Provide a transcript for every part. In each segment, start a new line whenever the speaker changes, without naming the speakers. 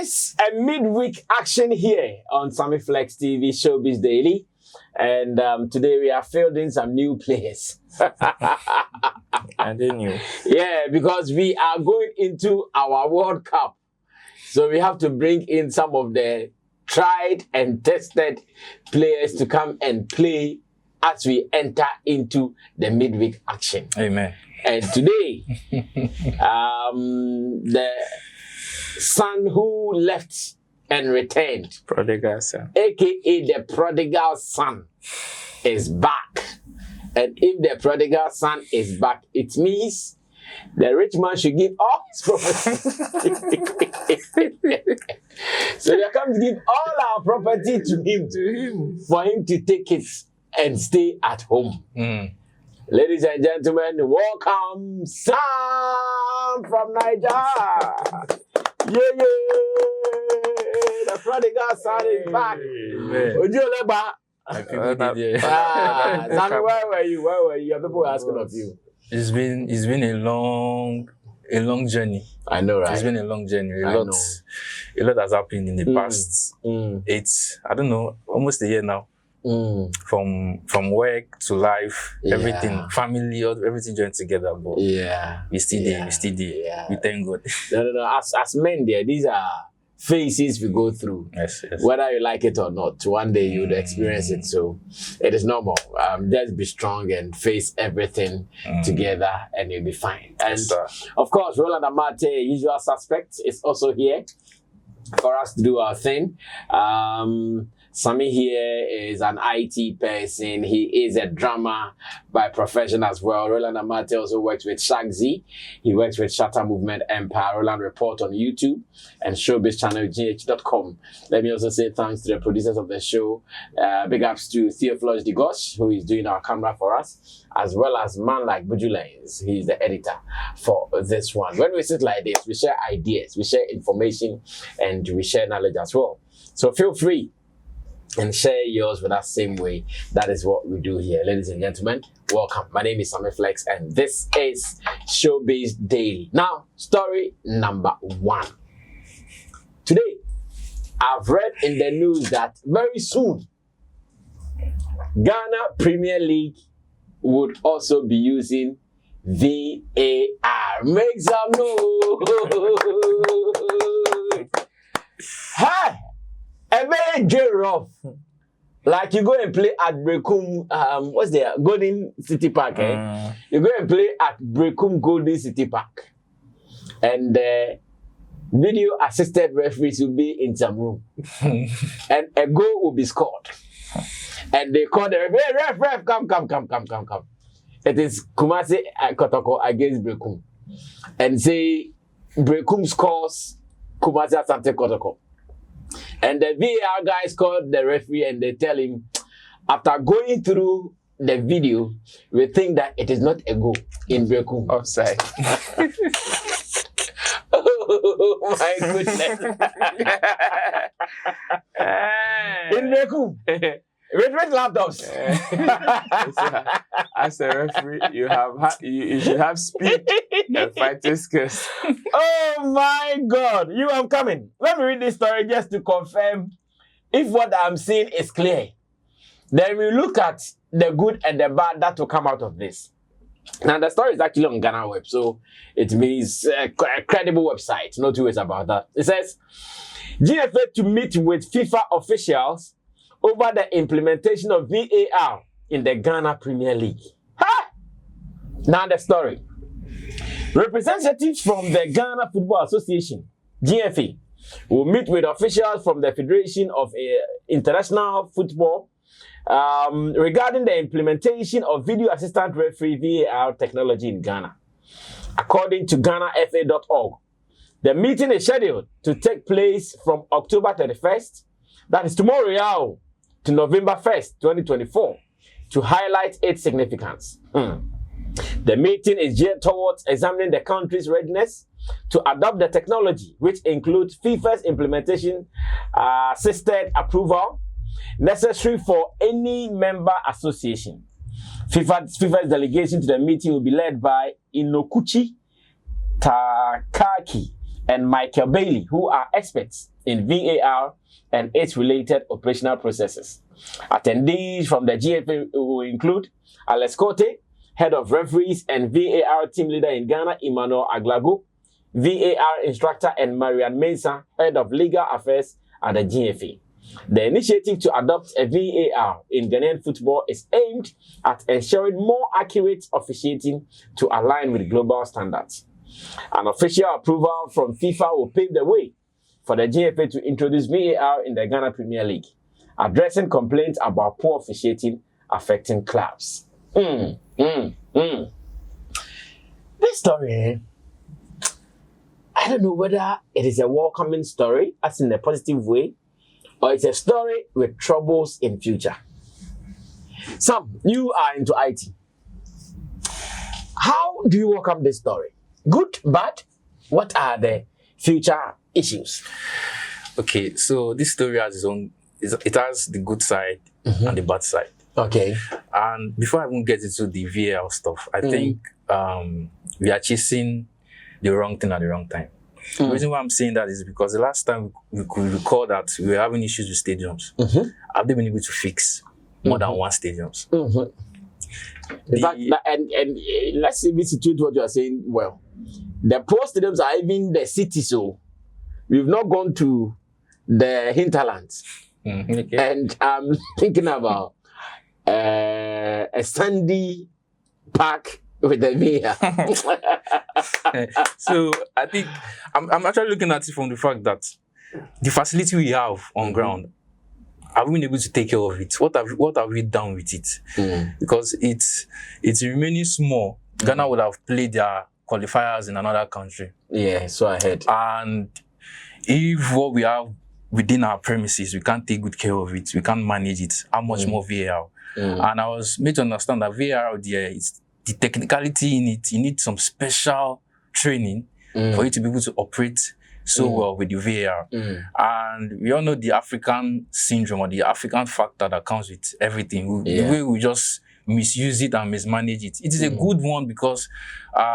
is a midweek action here on Sammy Flex TV Showbiz Daily. And today we are fielding some new players.
And they knew.
Yeah, because we are going into our World Cup. So we have to bring in some of the tried and tested players to come and play as we enter into the midweek action.
Amen.
And today, the son who left and returned,
Prodigal son.
aka the prodigal son, is back. And if the prodigal son is back, it means the rich man should give all his property. So we are come to give all our property to him, for him to take it and stay at home. Ladies and gentlemen, welcome Sam from Nigeria. Yeah. The prodigal son is back. Sammy, where were you? Your people were asking of you.
It's been a long journey.
I know, right?
It's been a long journey. A lot has happened in the past. Almost a year now. From work to life, everything, family, everything joined together. But we still there. We thank God.
No. As men, these are phases we go through.
Yes.
Whether you like it or not, one day you would experience it. So it is normal. Just be strong and face everything together, and you'll be fine. And of course, Roland Amate, usual suspect, is also here for us to do our thing. Sammy here is an IT person. He is a drummer by profession as well. Roland Amate also works with Shagzy. He works with Shatter Movement Empire. Roland Report on YouTube and Showbiz channel gh.com. Let me also say thanks to the producers of the show. Big ups to Theophilus Digosh, who is doing our camera for us, as well as man like Bujulains. He's the editor for this one. When we sit like this, we share ideas, we share information, and we share knowledge as well. So feel free and share yours with us same way. That is what we do here. Ladies and gentlemen, welcome. My name is Sammy Flex, and this is Showbiz Daily. Now, story number 1. Today, I've read in the news that very soon, Ghana Premier League would also be using VAR. Make some noise. Hi! A very rough. Like you go and play at Brekum, what's there? Golden City Park, eh? You go and play at Brekum Golden City Park. And video assisted referees will be in some room. And a goal will be scored. And they call the referee, ref, come. It is Kumasi Kotoko against Brekum. And say Brekum scores Kumasi Asante Kotoko. And the VAR guys called the referee and they tell him, after going through the video, we think that it is not a goal in Brekum.
Offside.
Oh my goodness. In Brekum. With laptops.
As a referee, you should have speed and fighting skills.
Oh my God, you are coming. Let me read this story just to confirm if what I'm seeing is clear. Then we look at the good and the bad that will come out of this. Now the story is actually on Ghana Web, so it means a credible website. No two ways about that. It says GFA to meet with FIFA officials over the implementation of VAR in the Ghana Premier League. Ha! Now the story. Representatives from the Ghana Football Association, GFA, will meet with officials from the Federation of International Football regarding the implementation of video assistant referee VAR technology in Ghana. According to GhanaFA.org, the meeting is scheduled to take place from October 31st, that is tomorrow, to November 1st, 2024, to highlight its significance. The meeting is geared towards examining the country's readiness to adopt the technology, which includes FIFA's implementation assisted approval necessary for any member association. FIFA's delegation to the meeting will be led by Inokuchi Takaki, and Michael Bailey, who are experts in VAR and its related operational processes. Attendees from the GFA will include Alex Cote, Head of Referees and VAR Team Leader in Ghana, Emmanuel Aglago, VAR Instructor, and Marian Mensah, Head of Legal Affairs at the GFA. The initiative to adopt a VAR in Ghanaian football is aimed at ensuring more accurate officiating to align with global standards. An official approval from FIFA will pave the way for the GFA to introduce VAR in the Ghana Premier League, addressing complaints about poor officiating affecting clubs. This story, I don't know whether it is a welcoming story, as in a positive way, or it's a story with troubles in future. Sam, you are into IT. How do you welcome this story? Good, bad? What are the future issues?
Okay, so this story has its own, it has the good side and the bad side.
Okay.
And before I even get into the VAR stuff, I think we are chasing the wrong thing at the wrong time. The reason why I'm saying that is because the last time we could recall that we were having issues with stadiums. Have they been able to fix more than one stadiums?
In fact, and let's situate what you are saying well. The poor stadiums are even the city, so we've not gone to the hinterlands.
Okay.
And I'm thinking about a sandy park with a VAR.
So I think I'm actually looking at it from the fact that the facility we have on ground, have we been able to take care of it? What have we done with it? Because it's remaining small. Ghana would have played their qualifiers in another country.
Yeah, so ahead.
And if what we have within our premises, we can't take good care of it, we can't manage it, how much more VAR? And I was made to understand that VAR there, it's the technicality in it, you need some special training for you to be able to operate so well with the VAR. And we all know the African syndrome or the African factor that comes with everything. The way we just misuse it and mismanage it. It is a good one because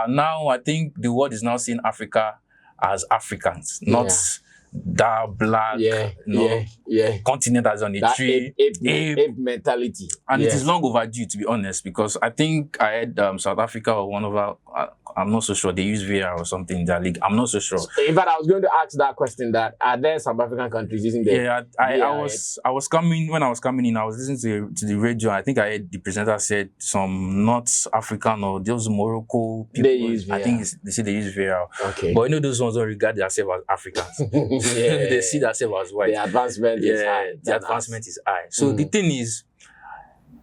now I think the world is now seeing Africa as Africans, not that black continent that's on a
that
tree.
Ape mentality.
And it is long overdue, to be honest, because I think I had South Africa or one of our, I'm not so sure, they use VAR or something in their league. I'm not so sure.
In fact, I was going to ask that question, that are there South African countries using the
I was coming, when I was coming in, I was listening to the radio. I think I heard the presenter said some North African or those Morocco people.
They use VAR.
I think they say they use VAR.
Okay.
But you know those ones don't regard themselves as Africans. They see themselves as white.
The advancement is high.
The advancement is high. So the thing is,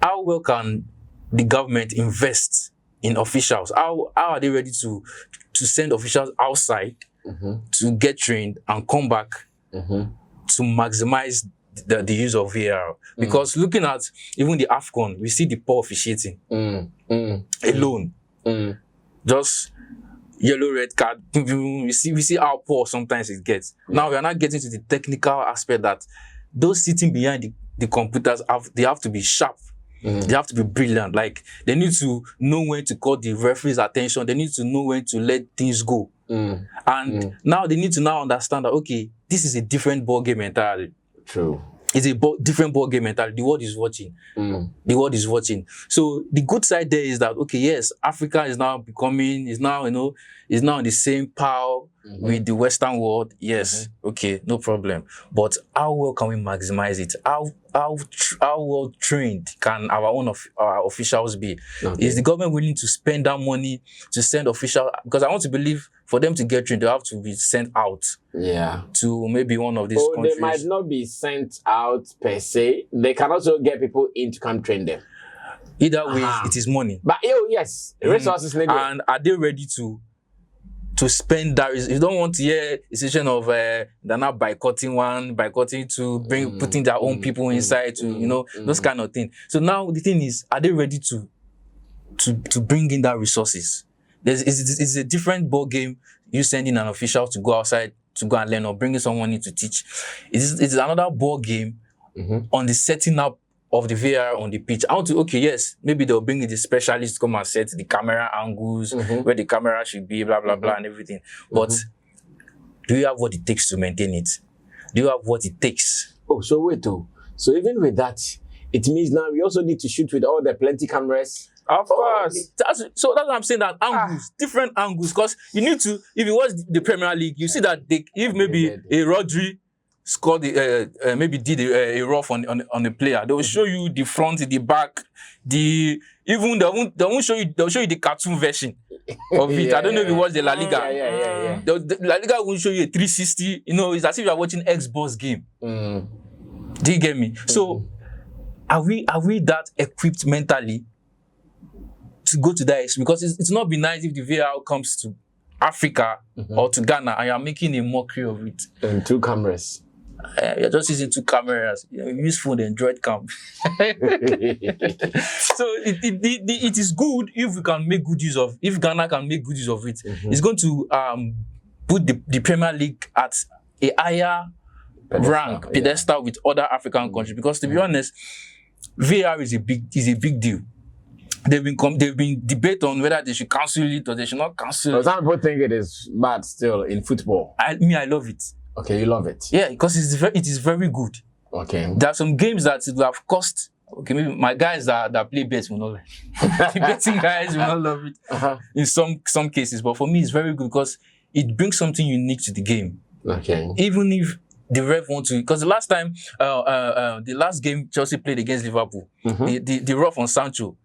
how well can the government invest in officials? How are they ready to send officials outside to get trained and come back to maximize the use of VAR? Because looking at even the AFCON, we see the poor officiating alone. Just yellow, red card. We see how poor sometimes it gets. Now we are not getting to the technical aspect that those sitting behind the computers they have to be sharp. They have to be brilliant. Like they need to know when to call the referee's attention. They need to know when to let things go. And now they need to now understand that okay, this is a different ball game entirely.
True.
It's a different ball game entirely. The world is watching. The world is watching. So the good side there is that okay, yes, Africa is now is now in the same pile with the Western world. Yes, okay, no problem. But how well can we maximize it? How well trained can our officials be? Is the government willing to spend that money to send officials? Because I want to believe for them to get trained, they have to be sent out. To maybe one of these countries.
They might not be sent out per se. They can also get people in to come train them.
Either way, it is money.
But yes, resources needed.
And are they ready to spend that? You don't want to hear a situation of they're not boycotting two, putting their own people inside to those kind of things. So now the thing is, are they ready to bring in that resources? It's a different ball game. You sending an official to go outside to go and learn, or bringing someone in to teach. It's another ball game on the setting up of the VAR on the pitch. Maybe they'll bring in the specialists to come and set the camera angles, where the camera should be, blah, blah, blah, and everything. But Do you have what it takes to maintain it? Do you have what it takes?
Oh, so wait, so even with that, it means now we also need to shoot with all the plenty cameras.
Of course. That's what I'm saying, that angles, different angles, because you need to, if you watch the Premier League, you see that if maybe a Rodri scored, maybe did a rough on a player, they will show you the front, the back, they won't show you, they'll show you the cartoon version of it. I don't know if you watch the La Liga.
Yeah.
The La Liga will show you a 360, it's as if you are watching Xbox game. Do you get me? So are we that equipped mentally to go to that extreme? Because it's not be nice if the VAR comes to Africa or to Ghana and you're making a mockery of it.
And 2 cameras.
You're just using 2 cameras. You use phone, Android cam. So it is good if we can make good use of, if Ghana can make good use of it. It's going to put the Premier League at a higher pedestal with other African countries. Because to be honest, VAR is a big deal. They've been debate on whether they should cancel it or they should not cancel it.
Some people think it is bad still in football.
I love it.
Okay, you love it.
Yeah, because it is very good. Okay. There are some games that it will have cost. Okay, maybe my guys that play bets will not like it. The betting guys will not love it in some cases. But for me, it's very good because it brings something unique to the game. Okay. Even if the ref wants to, because the last time, the last game Chelsea played against Liverpool, the ref on Sancho,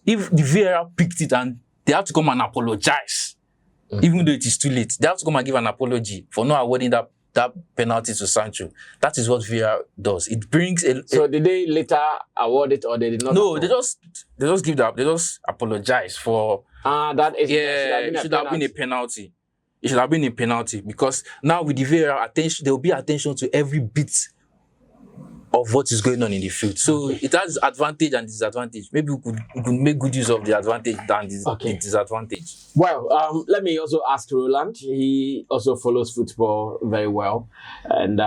if the VAR picked it and they have to come and apologize, even though it is too late, they have to come and give an apology for not awarding that penalty to Sancho. That is what VAR does. It brings
So did they later award it or they did not?
No, they just give that. They just apologize for.
That is.
It should have been a penalty. It should have been a penalty because now with the VAR there will be attention to every bit of what is going on in the field. So it has advantage and disadvantage. Maybe we could make good use of the advantage than the disadvantage.
Well, let me also ask Roland. He also follows football very well. And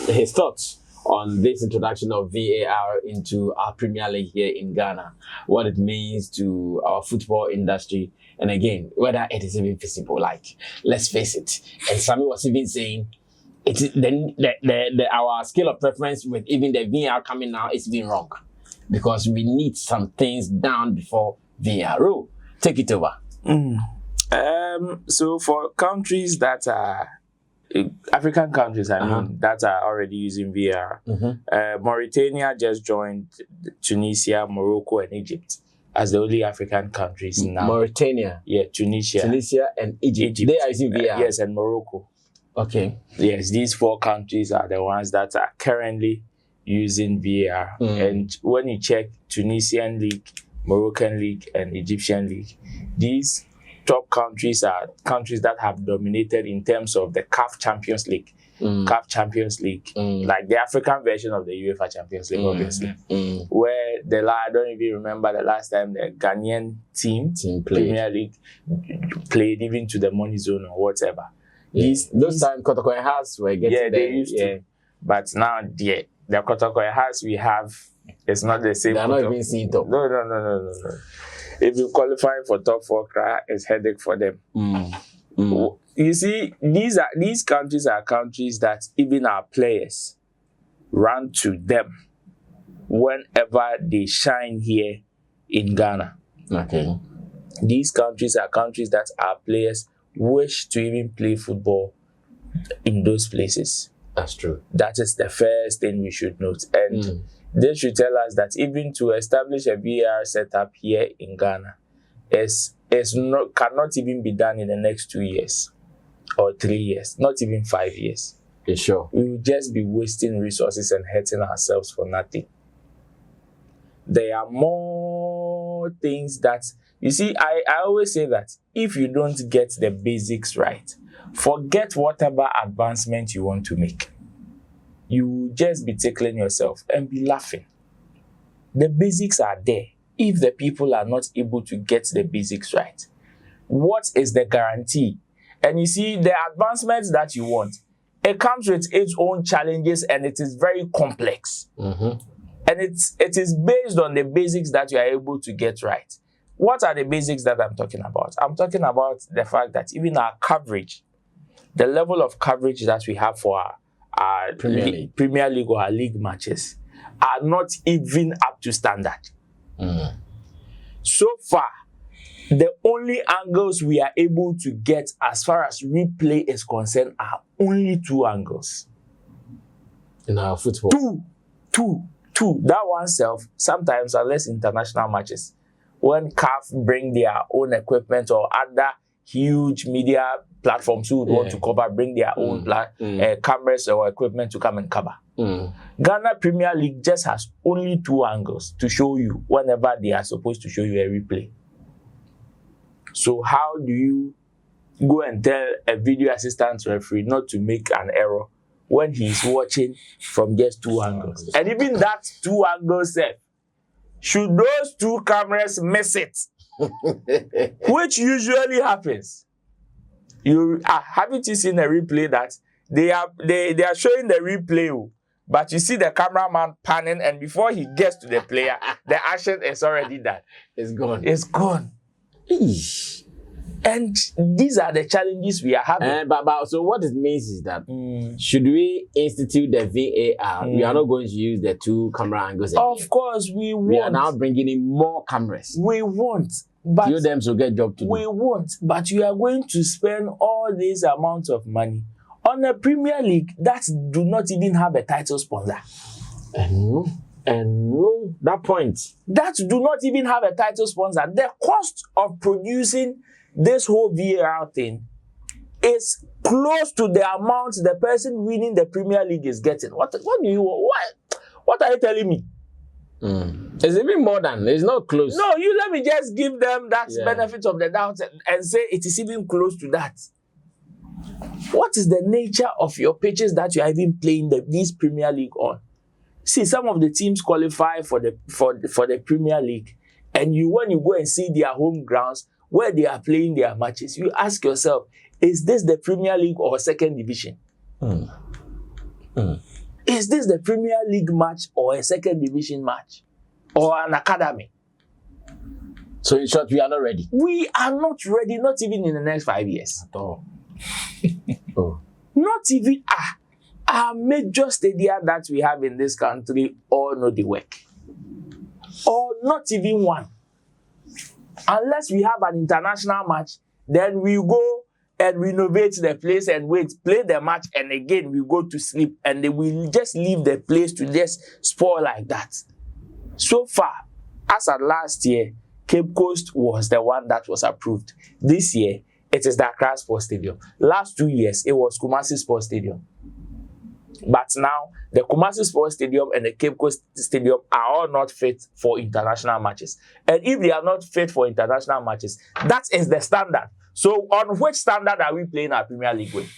his thoughts on this introduction of VAR into our Premier League here in Ghana. What it means to our football industry. And again, whether it is even feasible. Like, let's face it. And Sammy was even saying, our scale of preference with even the VAR coming now is even wrong because we need some things down before VAR. Take it over.
So for countries that are African countries, that are already using VAR, Mauritania just joined Tunisia, Morocco, and Egypt as the only African countries now.
Mauritania, Tunisia, and Egypt. They are using VAR.
Yes, and Morocco.
Okay.
Yes, these 4 countries are the ones that are currently using VAR. And when you check Tunisian League, Moroccan League, and Egyptian League, these top countries are countries that have dominated in terms of the CAF Champions League. CAF Champions League, like the African version of the UEFA Champions League, obviously. Where I don't even remember the last time the Ghanaian team Premier League played even to the money zone or whatever.
Those times Kotoko Hearts were getting there.
They used to. But now, the Kotoko Hearts we have, it's not the same.
They're not even seen top.
No. If you qualify for top 4, it's headache for them. You see, these countries are countries that even our players run to them whenever they shine here in Ghana. Okay. These countries are countries that our players wish to even play football in those places.
That's true.
That is the first thing we should note. And they should tell us that even to establish a VAR setup here in Ghana cannot even be done in the next 2 years or 3 years, not even 5 years.
Sure.
We will just be wasting resources and hurting ourselves for nothing. There are more things that, you see, I always say that if you don't get the basics right, forget whatever advancement you want to make. You will just be tickling yourself and be laughing. The basics are there. If the people are not able to get the basics right, what is the guarantee? And you see, the advancements that you want, it comes with its own challenges and it is very complex. And it is based on the basics that you are able to get right. What are the basics that I'm talking about? I'm talking about the fact that even our coverage the level of coverage that we have for our
Premier League
or our league matches are not even up to standard. So far, the only angles we are able to get as far as replay is concerned are only 2 angles.
In our football.
Two. That oneself, sometimes, unless international matches, when CAF bring their own equipment or other huge media platforms who would want to cover, bring their own cameras or equipment to come and cover. Ghana Premier League just has only 2 angles to show you whenever they are supposed to show you a replay. So how do you go and tell a video assistant referee not to make an error when he's watching from just 2 angles? And even that 2 angles, should those 2 cameras miss it, which usually happens, haven't you seen a replay that they are showing the replay, but you see the cameraman panning, and before he gets to the player, the action is already done.
It's gone.
It's gone. Eesh. And these are the challenges we are having.
But so what it means is that should we institute the VAR, we are not going to use the 2 camera angles again.
Of course, we want.
We are now bringing in more cameras.
We want. But
you them to get job to do.
We want. But you are going to spend all these amounts of money on a Premier League that do not even have a title sponsor.
And no, that point.
That do not even have a title sponsor. The cost of producing this whole VAR thing is close to the amount the person winning the Premier League is getting. What do you want? What are you telling me?
It's even more than, it's not close.
No, you let me just give them that benefit of the doubt and say it is even close to that. What is the nature of your pitches that you are even playing this Premier League on? See, some of the teams qualify for the Premier League, and when you go and see their home grounds where they are playing their matches, you ask yourself, is this the Premier League or second division? Is this the Premier League match or a second division match or an academy?
So in short, we are not ready.
We are not ready, not even in the next 5 years.
At all.
Not even our major stadia that we have in this country all know the work. Or not even one. Unless we have an international match, then we go and renovate the place and play the match, and again we go to sleep, and they will just leave the place to just spoil like that. So far, as of last year, Cape Coast was the one that was approved. This year, it is the Accra Sports Stadium. Last 2 years, it was Kumasi Sports Stadium. But now, the Kumasi Sports Stadium and the Cape Coast Stadium are all not fit for international matches. And if they are not fit for international matches, that is the standard. So on which standard are we playing our Premier League with?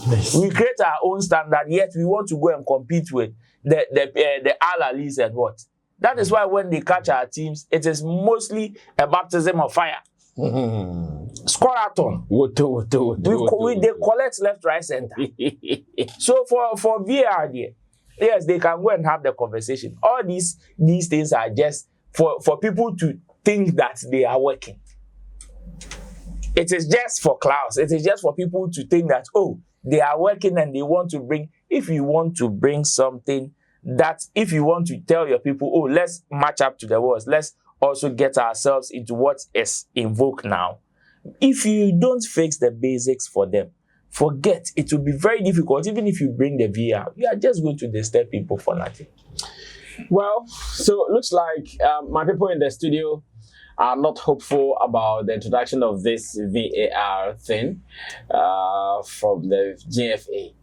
Yes. We create our own standard, yet we want to go and compete with the Al-Alis and what? That is why when they catch our teams, it is mostly a baptism of fire. Scoreathon. They collect left, right, center. So for VAR, yes, they can go and have the conversation. All these things are just for people to think that they are working. It is just for clouds. It is just for people to think that, oh, they are working and they want to bring. If you want to bring something that, if you want to tell your people, oh, let's match up to the words, let's also get ourselves into what is in vogue now. If you don't fix the basics for them, forget, it will be very difficult. Even if you bring the VAR, you are just going to disturb people for nothing.
Well, so it looks like my people in the studio are not hopeful about the introduction of this VAR thing from the GFA.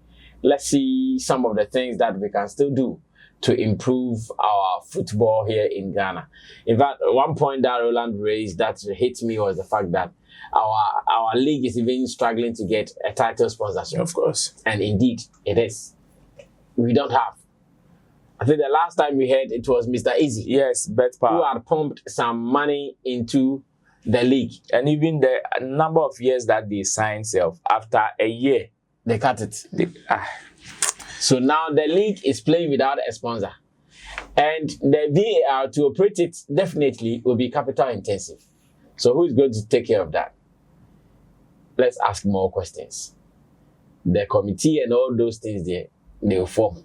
Let's see some of the things that we can still do to improve our football here in Ghana. In fact, one point that Roland raised that hit me was the fact that our league is even struggling to get a title sponsorship.
Of course.
And indeed, it is. We don't have. I think the last time we heard it was Mr. Easy.
Yes, Bet Power.
Who had pumped some money into the league.
And even the number of years that they signed after a year,
they cut it. So now the league is playing without a sponsor. And the VAR, to operate it, definitely will be capital intensive. So who is going to take care of that? let's ask more questions. The committee and all those things there, they will form.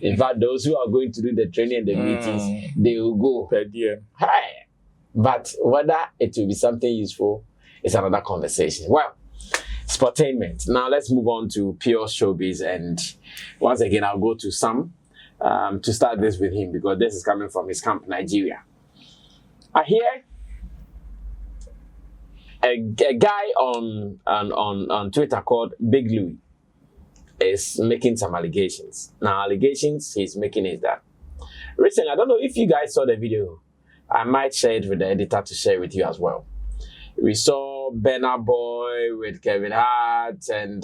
In fact, those who are going to do the training and the meetings, they will go.
Per diem.
Hi. But whether it will be something useful is another conversation. Well, sportainment. Now let's move on to pure showbiz. And once again, I'll go to Sam to start this with him because this is coming from his camp, Nigeria. I hear a guy on Twitter called Big Louis is making some allegations. Now, allegations he's making is that recently, I don't know if you guys saw the video. I might share it with the editor to share with you as well. We saw Burna Boy with Kevin Hart and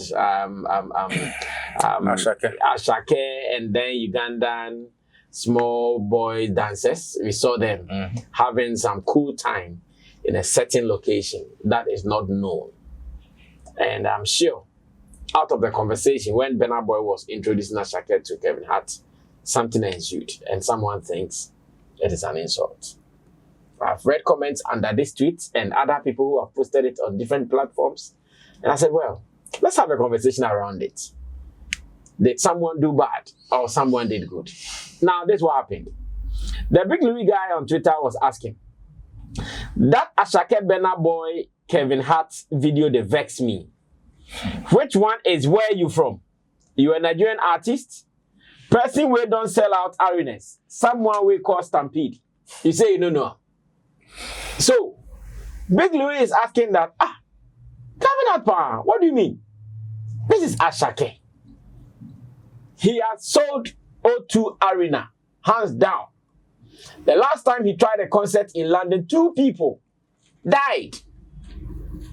Aseke, and then Ugandan small boy dancers. We saw them having some cool time in a certain location that is not known. And I'm sure out of the conversation, when Burna Boy was introducing Aseke to Kevin Hart, something ensued, and someone thinks it is an insult. I've read comments under this tweet and other people who have posted it on different platforms, and I said, well, let's have a conversation around it. Did someone do bad or someone did good? Now, this is what happened. The Big Louis guy on Twitter was asking, that Aseke Burna Boy Kevin Hart video, they vex me. Which one is where you from? You a Nigerian artist? Person where don't sell out arenas. Someone we call Stampede. You say you don't know. So, Big Louis is asking that, Kevin Hart, what do you mean? This is Aseke. He has sold O2 Arena, hands down. The last time he tried a concert in London, 2 people died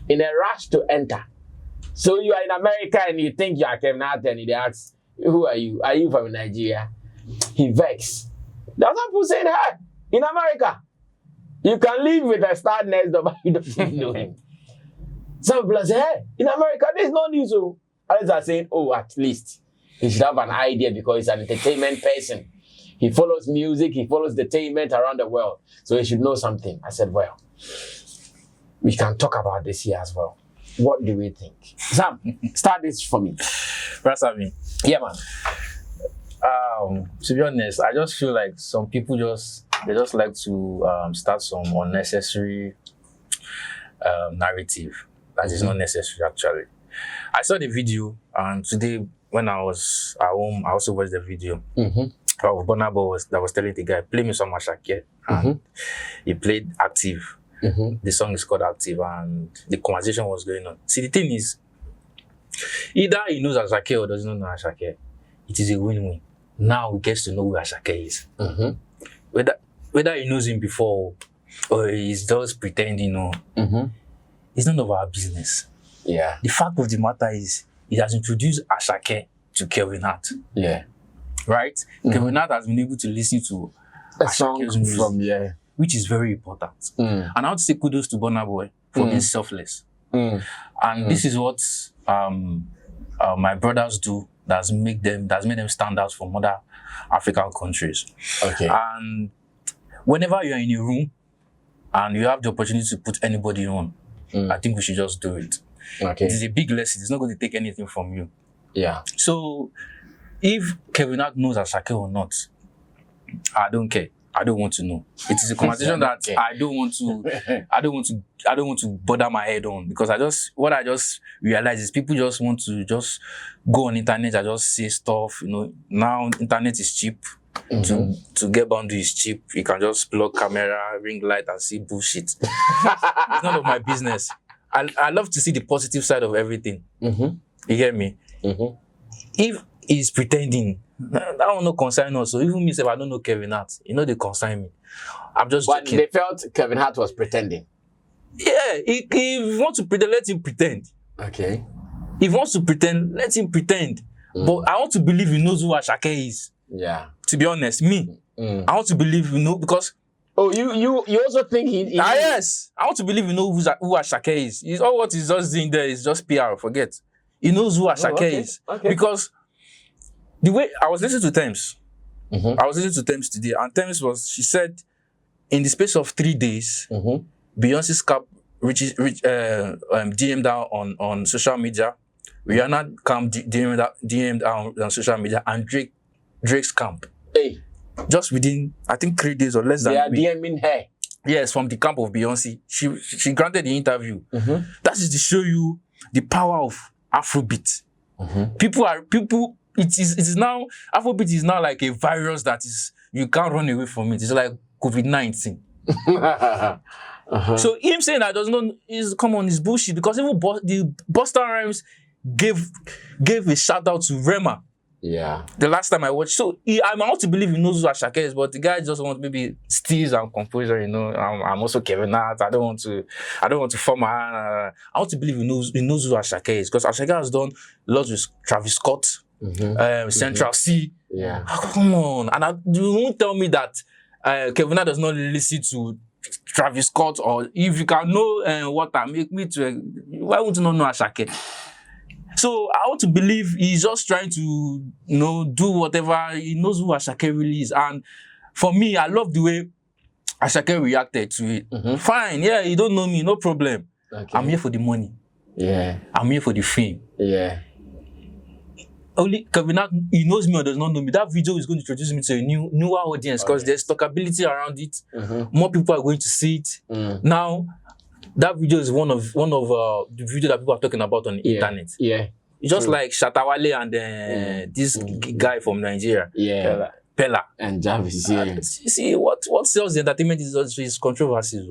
in a rush to enter. So you are in America and you think you are Kevin Hart and he asks, who are you? Are you from Nigeria? He vexed. That's what people saying, hey, in America, you can live with a star next door, but you don't even know him. Some people say, hey, in America, there's no news. So others are saying, oh, at least he should have an idea because he's an entertainment person. He follows music, he follows entertainment around the world. So he should know something. I said, well, we can talk about this here as well. What do we think? Sam, start this for me.
Sammy.
Yeah, man.
To be honest, I just feel like some people they just like to start some unnecessary narrative that is not necessary actually. I saw the video and today when I was at home, I also watched the video. Burna Boy that was telling the guy, play me some Aseke, and he played Active. The song is called Active, and the conversation was going on. See, the thing is, either he knows Aseke or doesn't know Aseke, it is a win-win. Now he gets to know who Aseke is. Whether he knows him before or he's just pretending, it's none of our business.
Yeah.
The fact of the matter is, he has introduced Aseke to Kevin Hart.
Yeah.
Right? Kevin Hart has been able to listen to
a song from
which is very important. And I want to say kudos to Burna Boy for being selfless. And this is what my brothers do that's made them stand out from other African countries. Okay. And whenever you're in a room and you have the opportunity to put anybody on, I think we should just do it. Okay. It is a big lesson. It's not going to take anything from you. Yeah. So if Kevin Hart knows Aseke or not, I don't care. I don't want to know. It is a conversation that I don't want to bother my head on, because what I just realize is people just want to just go on internet and just say stuff. Now internet is cheap. To get boundary is cheap. You can just plug camera, ring light, and see bullshit. It's none of my business. I love to see the positive side of everything. You get me? If he's pretending, that will not concern us. So even me, if I don't know Kevin Hart, they concern me. I'm just joking.
They felt Kevin Hart was pretending.
Yeah, if he wants to pretend, let him pretend. Okay. If he wants to pretend, let him pretend. But I want to believe he knows who Aseke is. Yeah. To be honest, me, I want to believe because.
Oh, you also think he
yes. I want to believe who Aseke is. All what he's just doing there is just PR. Forget. He knows who Aseke is. Okay. Because the way I was listening to Thames, I was listening to Thames today, and Thames she said, in the space of 3 days, Beyonce's cap DM down on social media. Rihanna come DM down on social media, and Drake's camp.
Hey,
just within I think 3 days or less than.
They are DMing her. Yes,
from the camp of Beyonce. She granted the interview. That is to show you the power of Afrobeat. People. It is now Afrobeat is now like a virus that is you can't run away from it. It's like COVID-19. So him saying that does not is bullshit, because even the Busta Rhymes gave a shout out to Rema.
Yeah.
The last time I watched, so I'm out to believe he knows who Aseke is, but the guy just wants maybe steals and composure. You know, I'm also Kevin Hart. I don't want to form my hand. I want to believe he knows who Aseke is, because Aseke has done lots with Travis Scott, Central C.
Yeah.
Come on, and you won't tell me that Kevin Hart does not listen to Travis Scott, or if you can know what I make me to, why would you not know Aseke? So I want to believe he's just trying to, do whatever. He knows who Aseke really is. And for me, I love the way Aseke reacted to it. Fine, yeah, you don't know me, no problem. Okay. I'm here for the money.
Yeah.
I'm here for the fame.
Yeah.
Only Kevin Hart, he knows me or does not know me. That video is going to introduce me to a newer audience, because there's talkability around it. More people are going to see it. Now, that video is one of the video that people are talking about on the internet.
Yeah.
Just like Shatawale and this guy from Nigeria.
Yeah.
Pella.
And Jarvis. Yeah.
See, what sells the entertainment is controversy.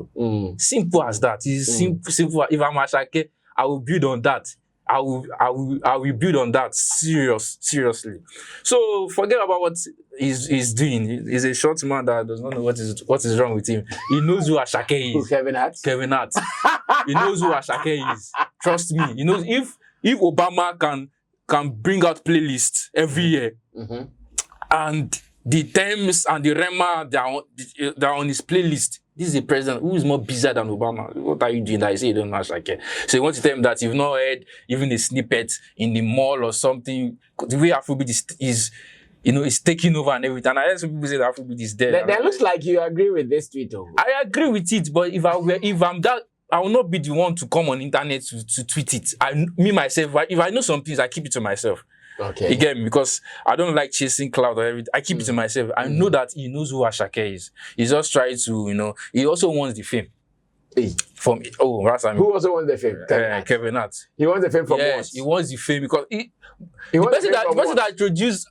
Simple as that. It's simple. If I'm Aseke, I will build on that. I will build on that seriously. So forget about what he's doing. He's a short man that does not know what is wrong with him. He knows who Aseke is.
Kevin Hart.
He knows who Aseke is. Trust me. He knows if Obama can bring out playlists every year, and the Thames and the Rema they're on his playlist. This is a president who is more busier than Obama. What are you doing that you say you don't know Aseke? So you want to tell him that you've not heard even a snippet in the mall or something. The way Afrobeat is taking over and everything. And I heard some people say that Afrobeat is dead.
That looks like you agree with this tweet, though.
I agree with it, but if I'm that, I will not be the one to come on the internet to tweet it. Myself, if I know some things, I keep it to myself.
Okay.
Again, because I don't like chasing cloud or everything. I keep it to myself. I know that he knows who Aseke is. He's just trying to, he also wants the fame. From who
also wants the fame?
Kevin Hart.
He wants the fame from what?
He wants the fame because the person that introduced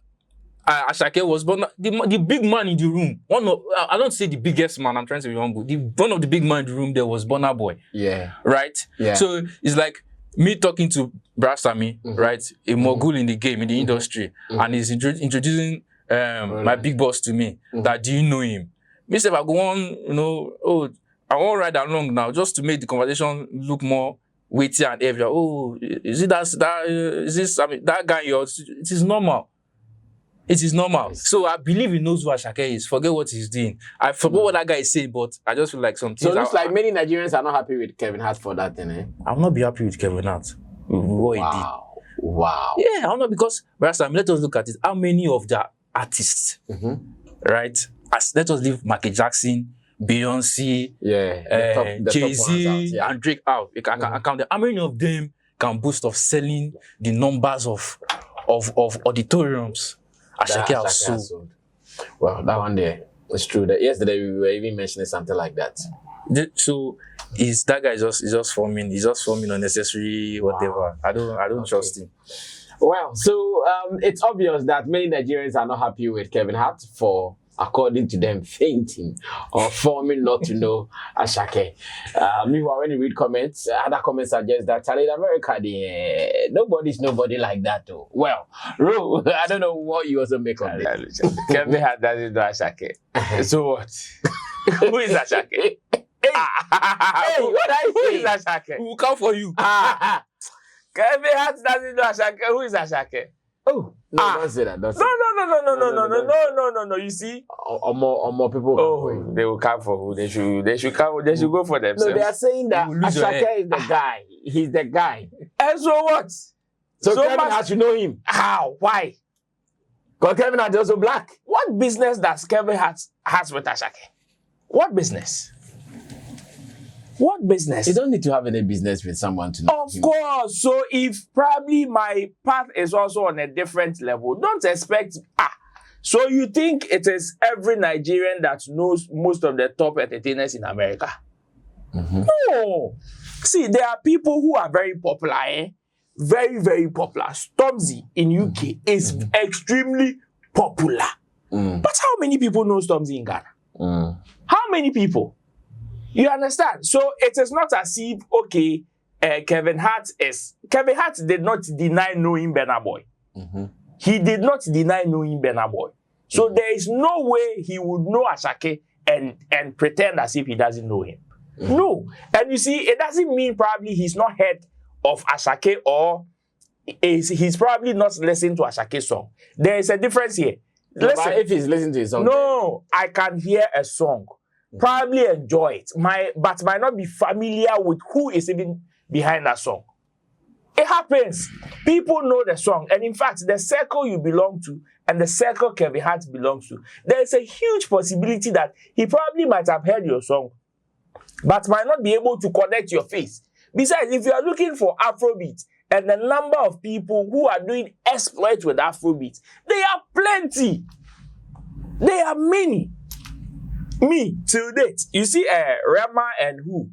Aseke was the big man in the room. I don't say the biggest man. I'm trying to be humble. One of the big man in the room there was Burna Boy.
Yeah.
Right.
Yeah.
So it's like me talking to Sammy, right, a mogul in the game, in the industry, and he's introducing my big boss to me. That, do you know him? Me say, I go on, I won't ride along now just to make the conversation look more weighty and heavier. Oh, is it that guy yours? It is normal. It is normal. So I believe he knows who Aseke is. Forget what he's doing. I forgot what that guy is saying, but I just feel like something.
So it looks like many Nigerians are not happy with Kevin Hart for that thing, eh?
I will not be happy with Kevin Hart. What he did.
Wow.
Yeah, I don't know, because let us look at it. How many of the artists, right? Let us leave Michael Jackson, Beyonce, Jay-Z, and Drake out. I count them. How many of them can boast of selling the numbers of auditoriums Aseke has sold?
Well, that one there, it's true. That yesterday we were even mentioning something like that.
So that guy is just forming. He's just forming unnecessary whatever. I don't trust him.
Well, so it's obvious that many Nigerians are not happy with Kevin Hart for, according to them, fainting or forming not to know Aseke. Meanwhile, when you read comments, other comments suggest that in America, nobody's nobody like that, though. Well, Ro, I don't know what you also make of this.
Kevin Hart doesn't know Aseke. So what? Who is Aseke?
Hey, what I say?
Who is Aseke?
Who will come for you?
Kevin Hart doesn't know Aseke. Who is Aseke?
Oh, no, don't say that. Don't say
No. You see?
Or more people.
Oh, they will come for who? They should come. They should go for themselves.
No, they are saying that Aseke is the guy. He's the guy.
And so what?
So Kevin Hart, you know him.
How? Why?
Because Kevin Hart is also black.
What business does Kevin Hart has with Aseke? What business? What business?
You don't need to have any business with someone to know
Of
him.
course. So if probably my path is also on a different level, don't expect. So you think it is every Nigerian that knows most of the top entertainers in America? No. See, there are people who are very popular, very, very popular. Stormzy in UK is extremely popular. But how many people know Stormzy in Ghana? How many people? You understand? So it is not as if, okay, Kevin Hart did not deny knowing Burna Boy. He did not deny knowing Burna Boy. So there is no way he would know Aseke and pretend as if he doesn't know him. No. And you see, it doesn't mean probably he's not heard of Aseke or he's probably not listening to Asake's song. There is a difference here. Listen,
if he's listening to his song,
no, I can hear a song, probably enjoy it, but might not be familiar with who is even behind that song. It happens. People know the song, and in fact, the circle you belong to and the circle Kevin Hart belongs to, there is a huge possibility that he probably might have heard your song, but might not be able to connect your face. Besides, if you are looking for Afrobeat and the number of people who are doing exploits with Afrobeat, they are plenty. They are many. Me, till date. You see, Rema and who?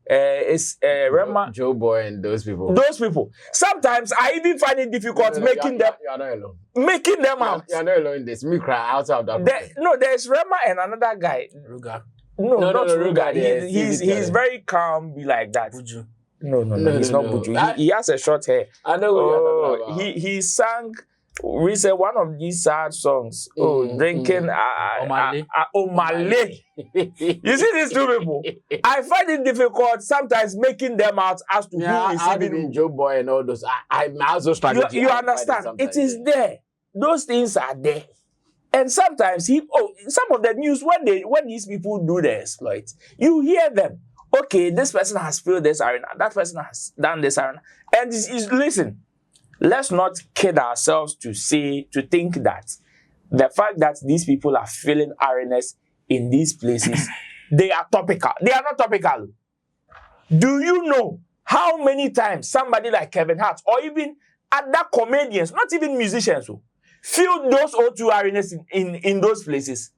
Rema.
Joe Boy and those people.
Those people. Sometimes I even find it difficult making them.
You are not alone.
Making them out.
You are not alone in this. Me cry outside of that.
There's Rema and another guy.
Ruga.
No, not Ruga.
Yeah,
He's very calm, be like that.
Buju.
No, he's not Buju. He has a short hair.
I know what you're talking about.
He sang recently one of these sad songs. Drinking Omale. You see these two people? I find it difficult sometimes making them out as to who is even
Joe Boy and all those. I'm also struggling.
You understand? It is there. Those things are there. And sometimes some of the news when these people do the exploit, you hear them. Okay, this person has filled this arena. That person has done this arena. And listen, let's not kid ourselves to think that the fact that these people are filling arenas in these places, they are topical. They are not topical. Do you know how many times somebody like Kevin Hart or even other comedians, not even musicians, filled those O2 arenas in those places?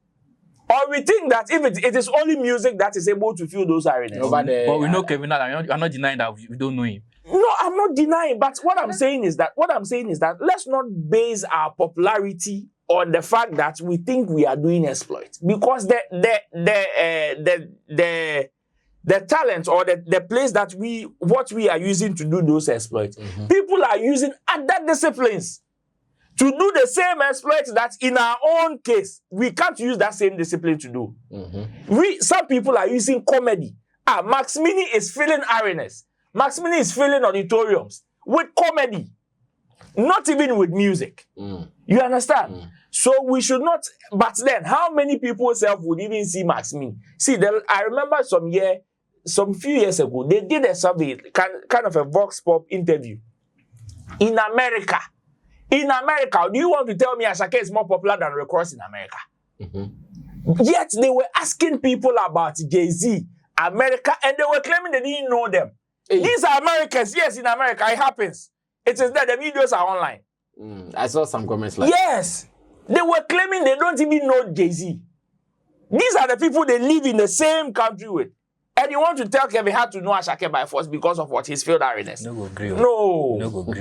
Or we think that if it is only music that is able to fill those arenas.
But we know Kevin Hart. I'm not denying that we don't know him.
No, I'm not denying. But what I'm saying is that let's not base our popularity on the fact that we think we are doing exploit, because the talent or the place that we are using to do those exploits, people are using other disciplines to do the same exploits that in our own case, we can't use that same discipline to do. Some people are using comedy. Max Mini is filling arenas. Max Mini is filling auditoriums with comedy, not even with music. You understand? So we should not, but then how many people would even see Max Mini? See, I remember some few years ago, they did a survey, kind of a Vox Pop interview in America. In America, do you want to tell me Aseke is more popular than Rick Ross in America? Yet they were asking people about Jay-Z, America, and they were claiming they didn't know them. These are Americans. Yes, in America, it happens. It is there. The videos are online.
I saw some comments like
yes. They were claiming they don't even know Jay-Z. These are the people they live in the same country with. And you want to tell Kevin Hart to know Aseke by force because of what his field arenas?
No, go agree.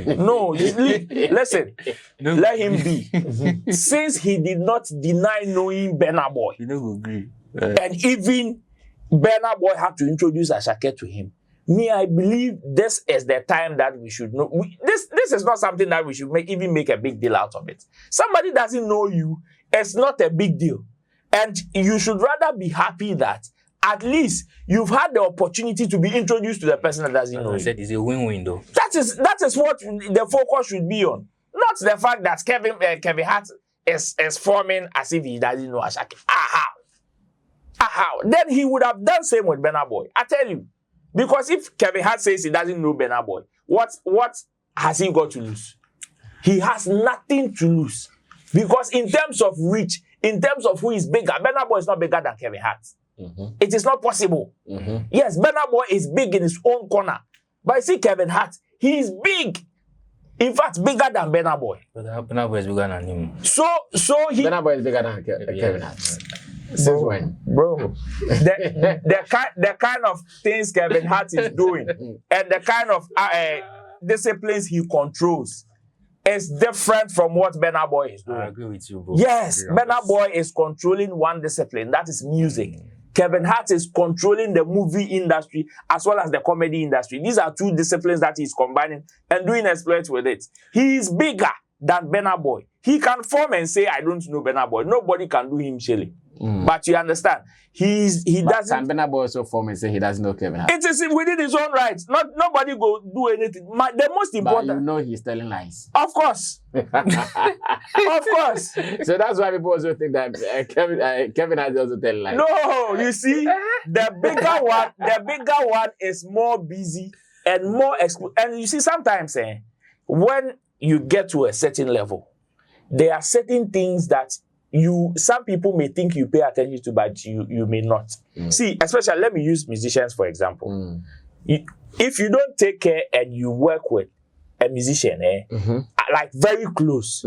No, listen. Let him be. Since he did not deny knowing Burna Boy,
You go agree.
and even Burna Boy had to introduce Aseke to him. I believe this is the time that we should know. This is not something that we should even make a big deal out of it. Somebody doesn't know you, it's not a big deal. And you should rather be happy that at least you've had the opportunity to be introduced to the person that doesn't know you.
I said it's a win-win though.
That is what the focus should be on. Not the fact that Kevin Hart is forming as if he doesn't know Aseke. How? Then he would have done same with Burna Boy. I tell you. Because if Kevin Hart says he doesn't know Burna Boy, what has he got to lose? He has nothing to lose. Because in terms of reach, in terms of who is bigger, Burna Boy is not bigger than Kevin Hart. It is not possible. Yes, Burna Boy is big in his own corner. But you see Kevin Hart, he is big. In fact, bigger than Burna Boy.
But Burna Boy is bigger than him.
So he...
Burna Boy is bigger than Kevin Hart. Since when?
Bro, the kind of things Kevin Hart is doing and the kind of disciplines he controls is different from what Burna Boy is doing.
I agree with you, bro.
Yes, Burna Boy is controlling one discipline, that is music. Kevin Hart is controlling the movie industry as well as the comedy industry. These are two disciplines that he's combining and doing exploits with it. He is bigger than Burna Boy. He can form and say, I don't know Burna Boy. Nobody can do him chilling. But you understand, he doesn't.
Can Burna Boy also form and say he doesn't know Kevin Hart?
It is within his own rights. Nobody go do anything. The most important.
But you know he's telling lies.
Of course. Of course.
So that's why people also think that Kevin Hart is also telling lies.
No, you see, the bigger one is more busy and more and you see sometimes when you get to a certain level, there are certain things that some people may think you pay attention to, but you may not. See, especially let me use musicians for example. If you don't take care and you work with a musician, like very close,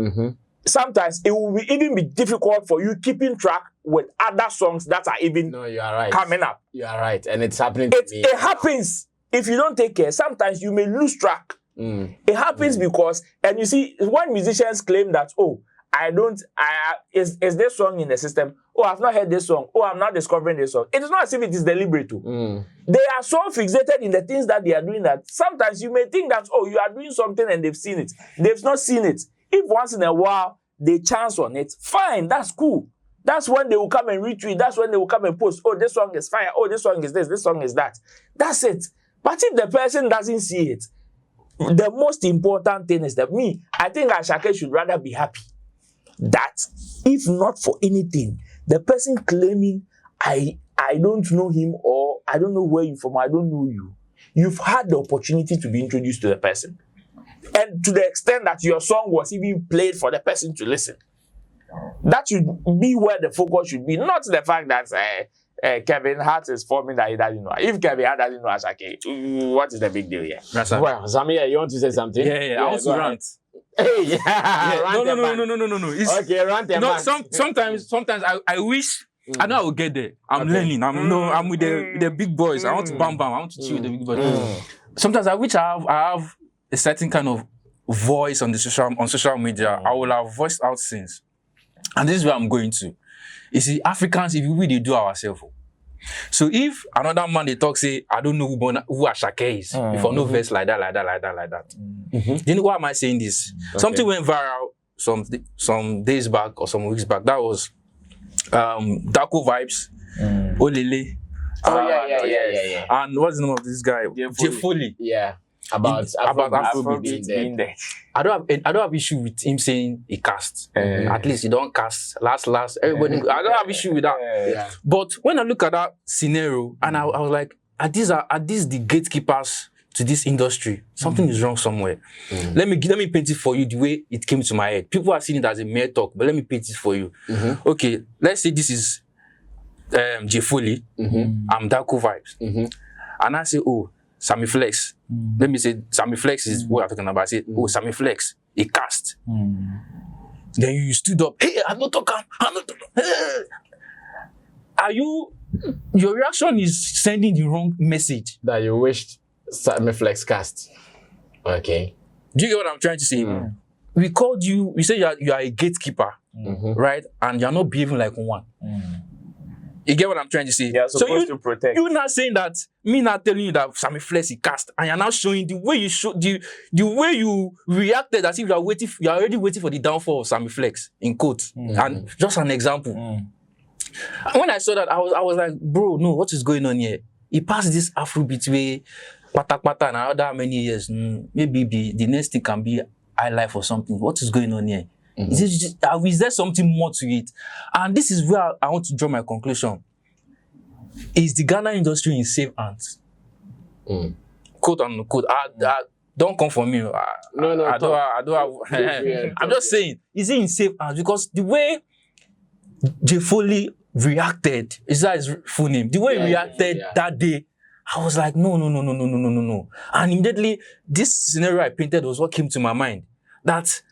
sometimes it will even be difficult for you keeping track with other songs that are even
you are right.
coming up.
You are right, and it's happening to me.
It happens. If you don't take care, sometimes you may lose track. It happens because, and you see, when musicians claim that, is this song in the system? Oh, I've not heard this song. Oh, I'm not discovering this song. It is not as if it is deliberate. They are so fixated in the things that they are doing that sometimes you may think that, you are doing something and they've seen it. They've not seen it. If once in a while they chance on it, fine, that's cool. That's when they will come and retweet. That's when they will come and post, oh, this song is fire. Oh, this song is this song is that. That's it. But if the person doesn't see it, the most important thing is that I think Aseke should rather be happy that if not for anything, the person claiming I don't know him or I don't know where you're from, I don't know you, you've had the opportunity to be introduced to the person. And to the extent that your song was even played for the person to listen. That should be where the focus should be, not the fact that Kevin Hart is forming that he doesn't know. If Kevin Hart doesn't know Aseke, what is the big deal here?
Well, Sammy, you want to say something?
Yeah, I want to rant.
Hey,
No.
Okay, rant.
Sometimes I wish. I know I will get there. I'm learning. I'm with the big boys. I want to bam. I want to chill with the big boys. Sometimes I wish I have a certain kind of voice on social media. I will have voiced out since. And this is where I'm going to. You see, Africans, if we really do ourselves. So if another man they talk say, I don't know who Aseke is, if I know verse like that. Then why am I saying this? Something went viral some days back or some weeks back. That was Darko Vibes, Olele.
Yeah.
And what's the name of this guy? Jefoli.
Yeah. About
Afrobeat being there.
I don't have issue with him saying he cast. At least he don't cast. Last. Everybody. I don't have issue with that.
Yeah.
But when I look at that scenario, and I was like, are these the gatekeepers to this industry? Something is wrong somewhere. Let me paint it for you the way it came to my head. People are seeing it as a mere talk, but let me paint it for you. Okay, let's say this is Jefoli. I'm Darko Vibes. And I say, oh, Sammy Flex. Let me say Sammy Flex is what I'm talking about. I say, oh, Sammy Flex, he cast. Then you stood up, hey, I'm not talking. Hey. Your reaction is sending the wrong message.
That you wished Sammy Flex cast. Okay.
Do you get what I'm trying to say? We called you, we say you are a gatekeeper, right? And you're not behaving like one. You get what I'm trying to say?
You're supposed to protect.
You're not saying that, me not telling you that Sammy Flex is cast, and you're now showing the way you show the way you reacted as if you're already waiting for the downfall of Sammy Flex, in quotes. And just an example. When I saw that, I was like, bro, no, what is going on here? He passed this Afrobeat way, pata, and another many years. Maybe the next thing can be high life or something. What is going on here? Is there something more to it? And this is where I want to draw my conclusion. Is the Ghana industry in safe hands? Quote unquote. Don't come for me.
No.
I don't have. I'm just saying, is it in safe hands? Because the way Jefoli reacted, is that his full name? The way he reacted that day, I was like, no. And immediately, this scenario I painted was what came to my mind. That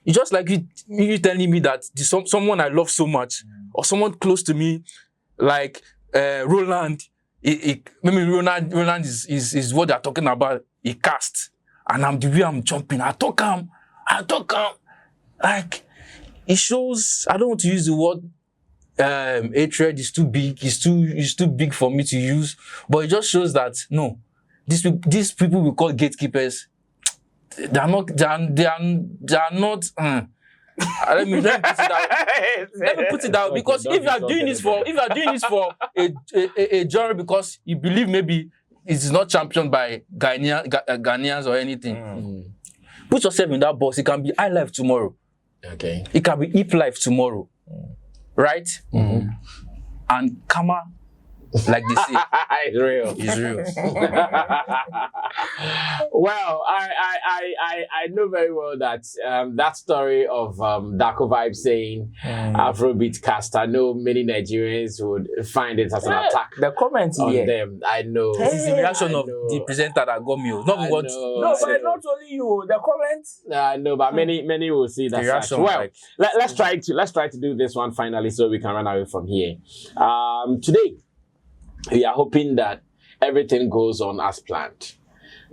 it's just like you telling me that someone I love so much, or someone close to me, like Roland, maybe Roland is what they're talking about. He cast, and I'm jumping. I talk him. Like, it shows. I don't want to use the word hatred is too big. It's too big for me to use. But it just shows that no, these people we call gatekeepers, they are not. Let me put it out because if you are doing this for a genre because you believe maybe it's not championed by Ghanaians or anything, put yourself in that box. It can be I Life tomorrow.
Okay.
It can be If Life tomorrow, right? And karma, like they say,
it's real. Well, I know very well that that story of Darko Vibe saying Afrobeat cast. I know many Nigerians would find it as an attack.
The comments
on them, I know.
This is the reaction of the presenter that got me. Not what.
No, but not only you. The comments.
I know, but many will see that. Reaction, well, like, let's try to do this one finally, so we can run away from here. Today, we are hoping that everything goes on as planned.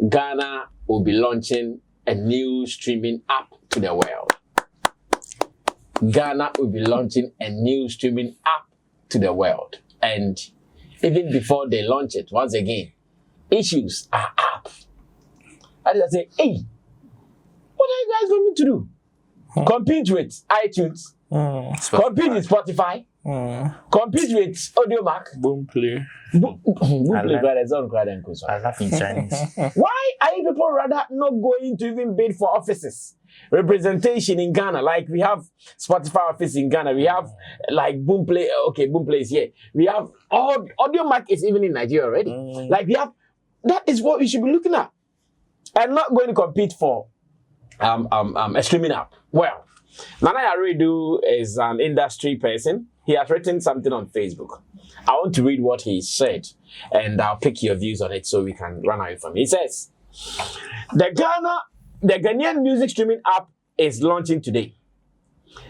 Ghana will be launching a new streaming app to the world. Ghana will be launching a new streaming app to the world. And even before they launch it, once again, issues are up. And I say, hey, what are you guys going to do? Compete with iTunes? Compete with Spotify? Compete with AudioMac?
Boomplay.
I laugh in Chinese.
Why are you people rather not going to even bid for offices? Representation in Ghana, like we have Spotify office in Ghana, we have like Boomplay. Okay, Boomplay is here. We have AudioMac is even in Nigeria already. Like we have, that is what we should be looking at, and not going to compete for a streaming app. Well, Nana Yaredu is an industry person. He has written something on Facebook. I want to read what he said, and I'll pick your views on it so we can run away from it. He says, the Ghanaian music streaming app is launching today.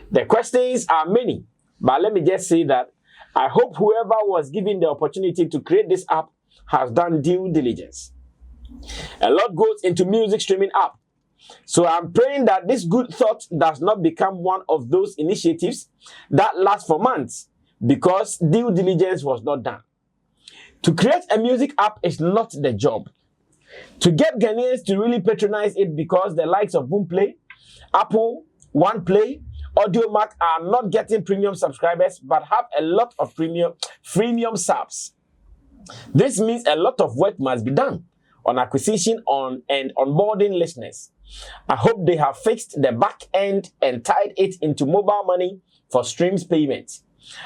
The questions are many, but let me just say that I hope whoever was given the opportunity to create this app has done due diligence. A lot goes into music streaming app. So I'm praying that this good thought does not become one of those initiatives that last for months because due diligence was not done. To create a music app is not the job. To get Ghanaians to really patronize it because the likes of Boomplay, Apple, OnePlay, AudioMac are not getting premium subscribers but have a lot of freemium subs. This means a lot of work must be done on acquisition and onboarding listeners. I hope they have fixed the back end and tied it into mobile money for streams payment.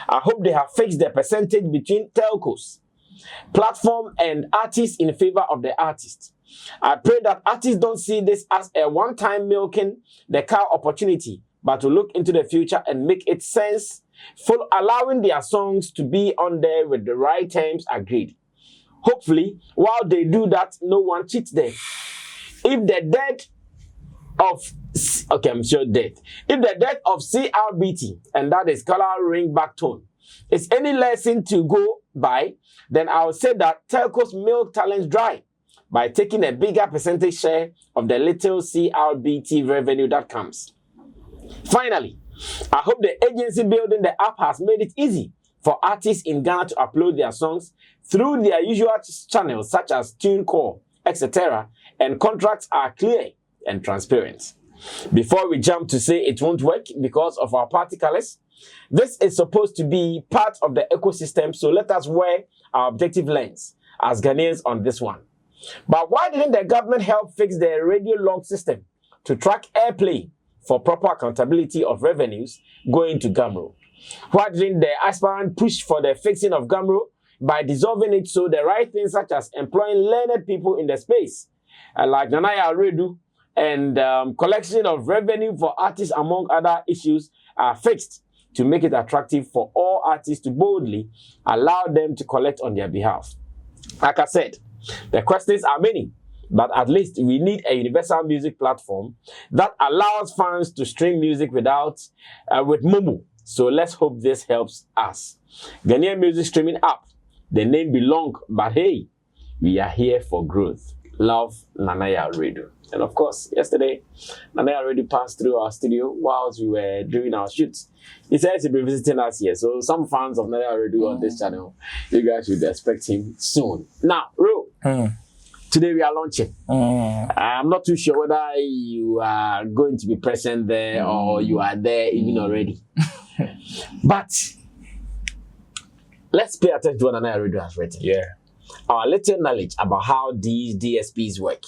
I hope they have fixed the percentage between telcos, platform and artists in favor of the artists. I pray that artists don't see this as a one-time milking the cow opportunity, but to look into the future and make it sense, allowing their songs to be on there with the right terms agreed. Hopefully, while they do that, no one cheats them. If the death of CRBT, and that is color ring back tone, is any lesson to go by, then I'll say that telcos milk talent dry by taking a bigger percentage share of the little CRBT revenue that comes. Finally, I hope the agency building the app has made it easy for artists in Ghana to upload their songs through their usual channels such as TuneCore, etc., and contracts are clear and transparent. Before we jump to say it won't work because of our party colors, this is supposed to be part of the ecosystem, so let us wear our objective lens as Ghanaians on this one. But why didn't the government help fix the radio log system to track airplay for proper accountability of revenues going to Gamro? Why didn't the aspirant push for the fixing of Gamro by dissolving it so the right things such as employing learned people in the space, like Nanaya Redu, and collection of revenue for artists among other issues are fixed to make it attractive for all artists to boldly allow them to collect on their behalf. Like I said, the questions are many, but at least we need a universal music platform that allows fans to stream music with Momo. So let's hope this helps us. Ghanaian music streaming app. The name belong, but hey, we are here for growth. Love, Nanaya Radio. And of course, yesterday, Nanaya already passed through our studio whilst we were doing our shoots. He says he'll be visiting us here. So some fans of Nanaya Radio on this channel, you guys should expect him soon. Now, Ro, today we are launching. I'm not too sure whether you are going to be present there or you are there even already. But let's pay attention to what Nanaya Radio has written.
Yeah.
Our little knowledge about how these DSPs work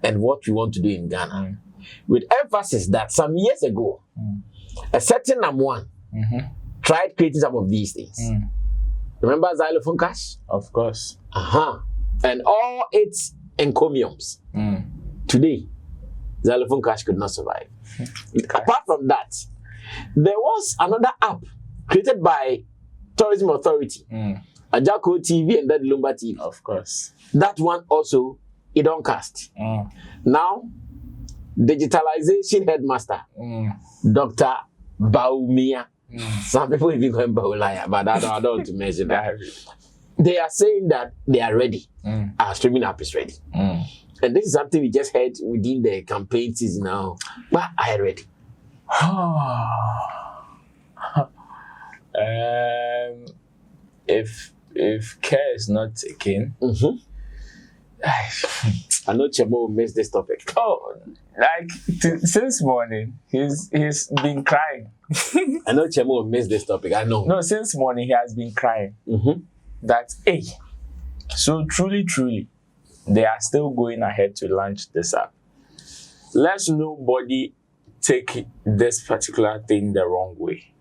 and what we want to do in Ghana. With emphasis that some years ago, a certain Namuan tried creating some of these things. Remember Xylophone Cash?
Of course.
And all its encomiums. Today, Xylophone Cash could not survive. Apart from that, there was another app created by Tourism Authority, Ajako TV and that Lumba TV.
Of course.
That one also, it don't cast. Now, digitalization headmaster, Dr. Bawumiah. Some people even call him Bawumiah, but I don't want to mention that. They are saying that they are ready. Our streaming app is ready. And this is something we just heard within the campaign season now. But I ready.
If care is not taken,
I know Chemo will miss this topic.
Oh, like since morning, he's been crying.
I know Chemo will miss this topic. I know.
No, since morning he has been crying. That hey, so truly, they are still going ahead to launch this app. Let's nobody take this particular thing the wrong way.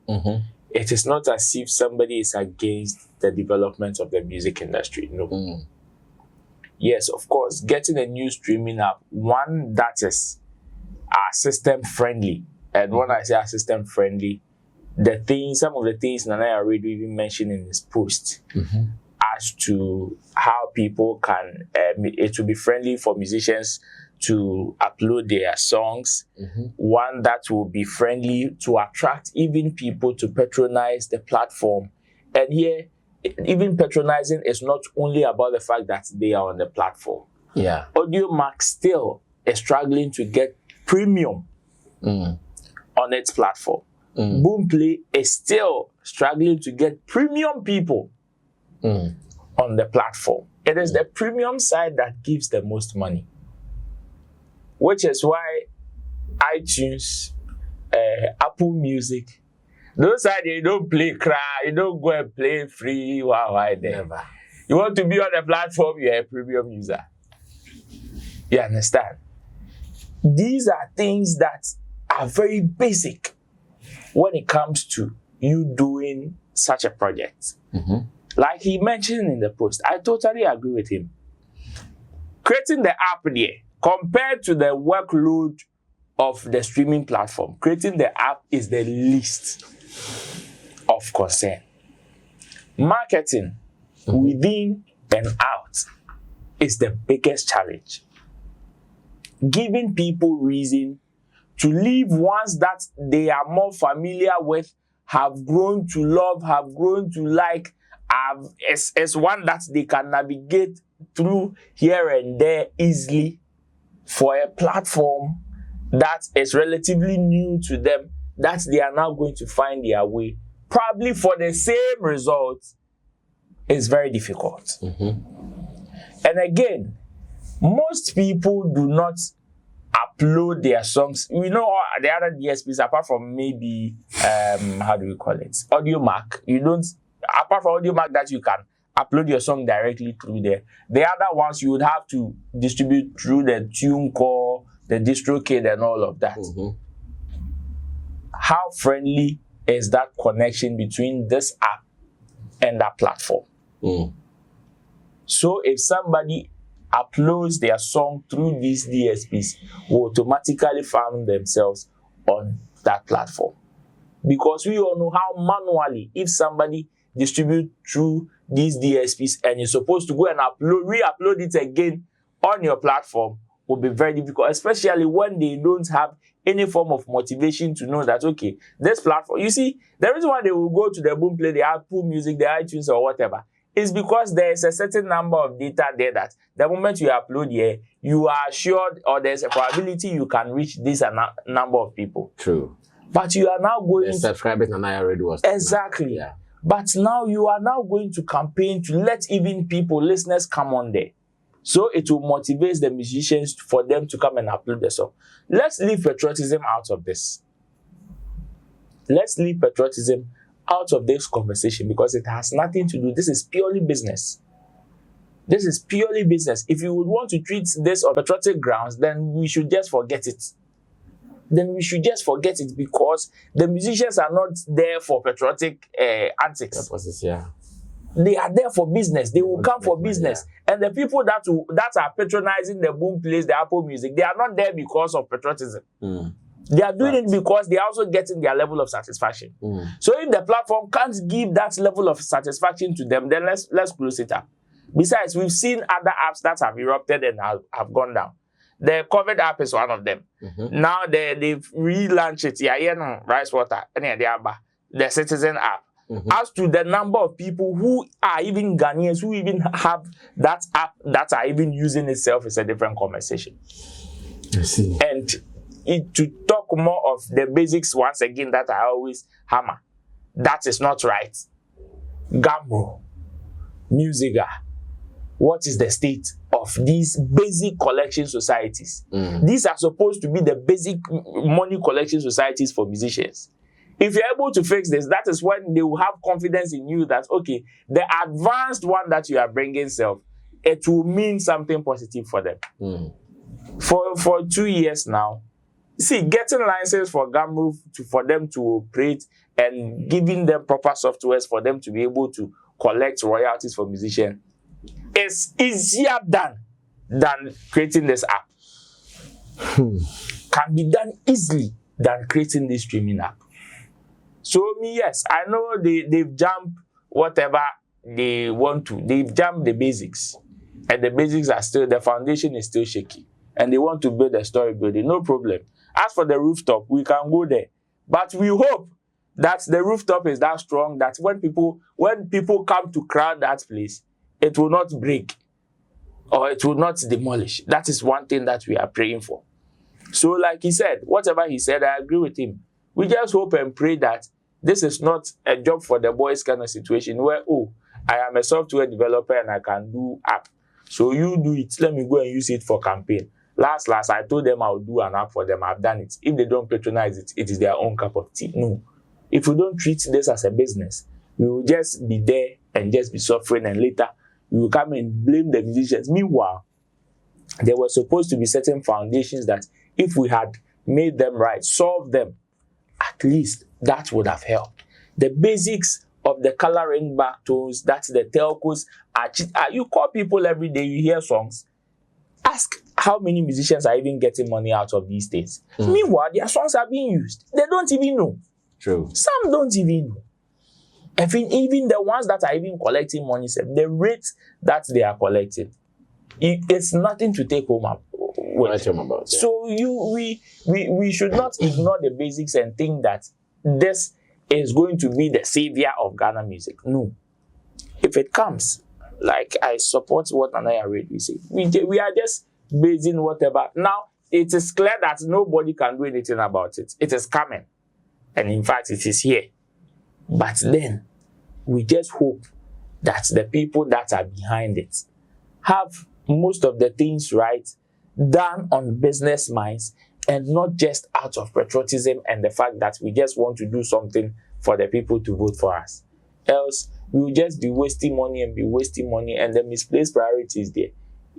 It is not as if somebody is against the development of the music industry. No. Yes, of course, getting a new streaming app, one that is system friendly. And when I say system friendly, some of the things Nanaya already even mentioned in his post as to how people can, it will be friendly for musicians to upload their songs, one that will be friendly to attract even people to patronize the platform. And here, even patronizing is not only about the fact that they are on the platform.
Yeah.
AudioMack still is struggling to get premium on its platform. Boomplay is still struggling to get premium people on the platform. It is the premium side that gives the most money. Which is why iTunes, Apple Music, those are they don't play cry, you don't go and play free. Why there? You want to be on the platform, you're a premium user. You understand? These are things that are very basic when it comes to you doing such a project. Like he mentioned in the post, I totally agree with him. Creating the app there, compared to the workload of the streaming platform, creating the app is the least of concern. Marketing within and out is the biggest challenge. Giving people reason to leave ones that they are more familiar with, have grown to love, have grown to like, as one that they can navigate through here and there easily, for a platform that is relatively new to them, that they are now going to find their way, probably for the same results, is very difficult. And again, most people do not upload their songs. We know the other DSPs, apart from maybe, how do we call it? AudioMack. You don't, apart from AudioMack that you can upload your song directly through there. The other ones you would have to distribute through the TuneCore, the DistroKid, and all of that. How friendly is that connection between this app and that platform? So if somebody uploads their song through these DSPs, will automatically find themselves on that platform. because we all know how manually, if somebody distribute through these DSPs and you're supposed to go and re-upload it again on your platform, will be very difficult, especially when they don't have any form of motivation to know that, okay, this platform, you see, the reason why they will go to the Boomplay, the Apple Music, the iTunes or whatever, is because there is a certain number of data there that the moment you upload here, you are assured or there's a probability you can reach this number of people.
True.
But you are now going
the subscribers and I already was
exactly. Yeah. But now you are now going to campaign to let even people, listeners, come on there. So it will motivate the musicians for them to come and upload the song. Let's leave patriotism out of this. Let's leave patriotism out of this conversation because it has nothing to do. This is purely business. This is purely business. If you would want to treat this on patriotic grounds, then we should just forget it. Then we should just forget it because the musicians are not there for patriotic antics.
Purposes, yeah.
They are there for business. They will come for business. Yeah. And the people that are patronizing the Boomplays, the Apple Music, they are not there because of patriotism. They are doing it because they are also getting their level of satisfaction. So if the platform can't give that level of satisfaction to them, then let's close it up. Besides, we've seen other apps that have erupted and have gone down. The COVID app is one of them. Now they've relaunched it. Yeah, Rice Water, the Citizen app. As to the number of people who are even Ghanaians who even have that app that are even using itself is a different conversation.
I see.
And to talk more of the basics once again that I always hammer, that is not right. Gamro, Musiga, what is the state of these basic collection societies? These are supposed to be the basic money collection societies for musicians. If you're able to fix this, that is when they will have confidence in you that, okay, the advanced one that you are bringing self, it will mean something positive for them. For 2 years now, see, getting license for Gamro for them to operate and giving them proper softwares for them to be able to collect royalties for musicians is easier than creating this app. Can be done easily than creating this streaming app. So yes, I know they've jumped whatever they want to. They've jumped the basics. And the basics are still, the foundation is still shaky. And they want to build a story building, no problem. As for the rooftop, we can go there. But we hope that the rooftop is that strong that when people come to crowd that place, it will not break or it will not demolish. That is one thing that we are praying for. So like he said, whatever he said, I agree with him. We just hope and pray that this is not a job for the boys kind of situation where, oh, I am a software developer and I can do app. So you do it, let me go and use it for campaign. Last, I told them I would do an app for them. I've done it. If they don't patronize it, it is their own cup of tea. No. If we don't treat this as a business, we will just be there and just be suffering, and later we will come and blame the musicians. Meanwhile, there were supposed to be certain foundations that if we had made them right, solved them, at least that would have helped. The basics of the coloring back tones, that's the telcos. You call people every day, you hear songs. Ask how many musicians are even getting money out of these things. Meanwhile, their songs are being used. They don't even know.
True.
Some don't even know. Even the ones that are even collecting money, the rate that they are collecting, it's nothing to take home with.
About, yeah.
So we should not ignore the basics and think that this is going to be the savior of Ghana music. No. If it comes, like I support what Anaya already said, we are just basing whatever. Now, it is clear that nobody can do anything about it. It is coming. And in fact, it is here. But then, we just hope that the people that are behind it have most of the things right, done on business minds, and not just out of patriotism and the fact that we just want to do something for the people to vote for us. Else, we will just be wasting money and the misplaced priorities there.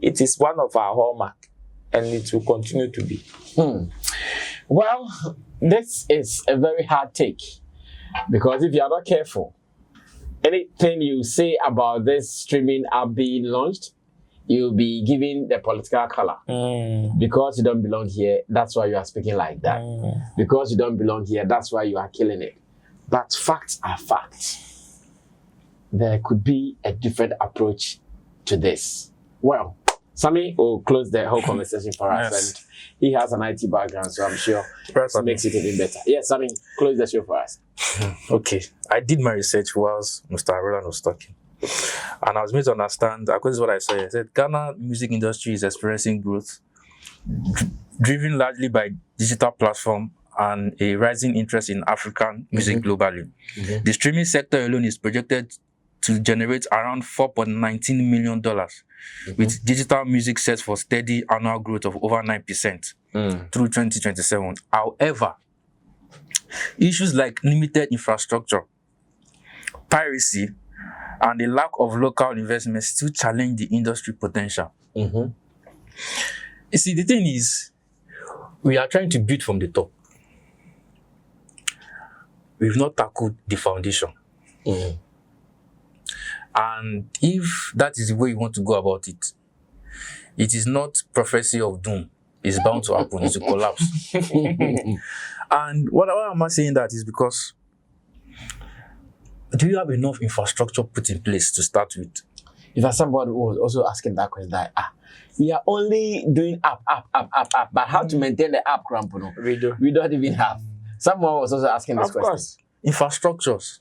It is one of our hallmark, and it will continue to be.
Well, this is a very hard take, because if you are not careful, anything you say about this streaming app being launched, you'll be giving the political color. Because you don't belong here, that's why you are speaking like that. Because you don't belong here, that's why you are killing it. But facts are facts. There could be a different approach to this. Well, Sammy will close the whole conversation for us,
Yes.
and he has an IT background, so I'm sure it makes it even better. Yes, Sammy, close the show for us.
Okay, I did my research whilst Mr. Roland was talking, and I was made to understand, according to what I saw, I said Ghana music industry is experiencing growth, driven largely by digital platform and a rising interest in African music globally. The streaming sector alone is projected to generate around $4.19 million, with digital music set for steady annual growth of over 9% through 2027. However, issues like limited infrastructure, piracy, and the lack of local investment still challenge the industry potential. You see, the thing is, we are trying to build from the top. We've not tackled the foundation. And if that is the way you want to go about it, it is not prophecy of doom. It's bound to happen. It's to collapse. And why am I saying that is because, do you have enough infrastructure put in place to start with?
If there's somebody who was also asking that question, that we are only doing up, but how to maintain the up, Crampono? We don't even have. Someone was also asking this question. Of course.
Infrastructures.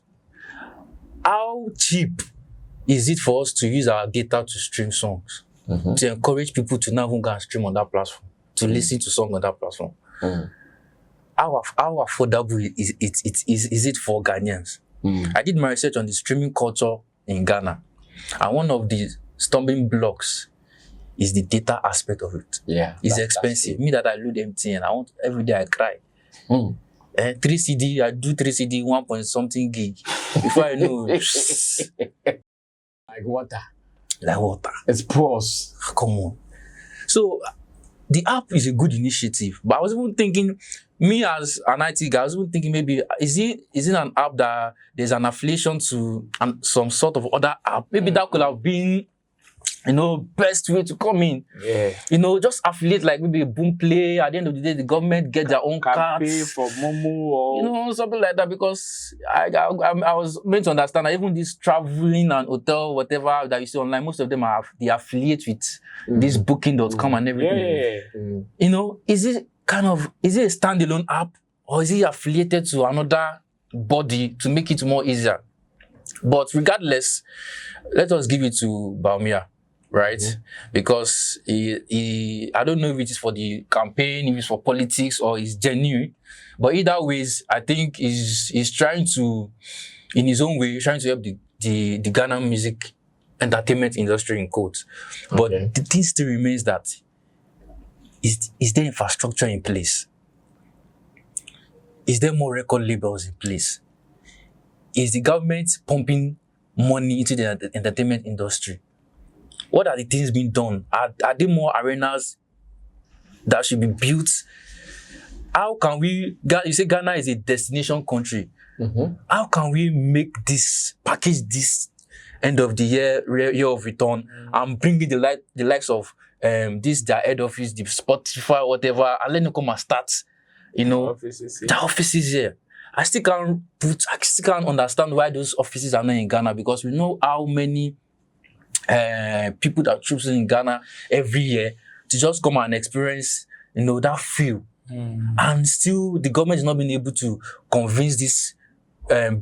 How cheap is it for us to use our data to stream songs? To encourage people to now go and stream on that platform, to listen to songs on that platform? How affordable is it for Ghanaians? I did my research on the streaming culture in Ghana, and one of the stumbling blocks is the data aspect of it.
Yeah,
it's expensive. Me that I load MTN, I want every day I cry. 3 CD, I do 3 CD, 1 point something gig. Before I know,
like water.
Like water.
It's pros.
Come on. So the app is a good initiative, but I was even thinking, me as an IT guy, I was even thinking maybe is it an app that there's an affiliation to some sort of other app? Maybe that could have been, best way to come in.
Yeah.
Just affiliate like maybe a Boom Play. At the end of the day, the government get their own cards.
Pay for Momo or
something like that, because I was meant to understand that even this traveling and hotel, whatever that you see online, most of them they affiliate with this booking.com and everything. Is it a standalone app, or is it affiliated to another body to make it more easier? But regardless, let us give it to Bawumiah, right? Because he I don't know if it is for the campaign, if it's for politics, or it's genuine. But either ways, I think he's trying to, in his own way, trying to help the Ghana music entertainment industry in quotes. But the thing still remains that is there infrastructure in place? Is there more record labels in place? Is the government pumping money into the entertainment industry? What are the things being done? Are there more arenas that should be built? How can we, you say Ghana is a destination country. How can we package this end of the year of return, and bring in the likes of their head office, the Spotify, whatever, and let them come and start, the offices here. I still can't understand why those offices are not in Ghana, because we know how many people that troops in Ghana every year to just come and experience, that feel. And still the government is not being able to convince these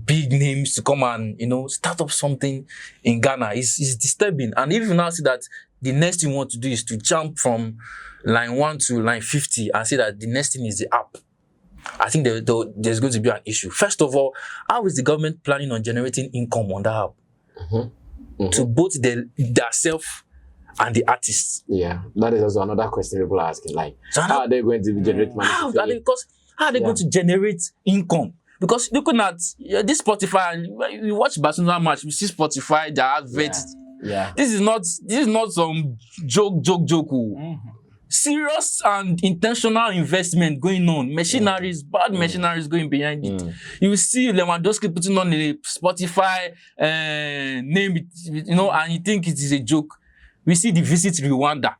big names to come and, start up something in Ghana. It's disturbing. And if you now see that the next thing you want to do is to jump from line 1 to line 50 and say that the next thing is the app, I think there's going to be an issue. First of all, how is the government planning on generating income on that app? To both their self and the artists? Yeah, that is also another question people are asking. Like, so how are they going to generate money? How are they going to generate income? Because looking at this Spotify, you watch Barcelona match, we see Spotify, they advert. Yeah. This is not some joke. Serious and intentional investment going on. Machineries, bad machineries going behind it. You see Lewandowski putting on a Spotify name, and you think it is a joke. We see the visit to Rwanda,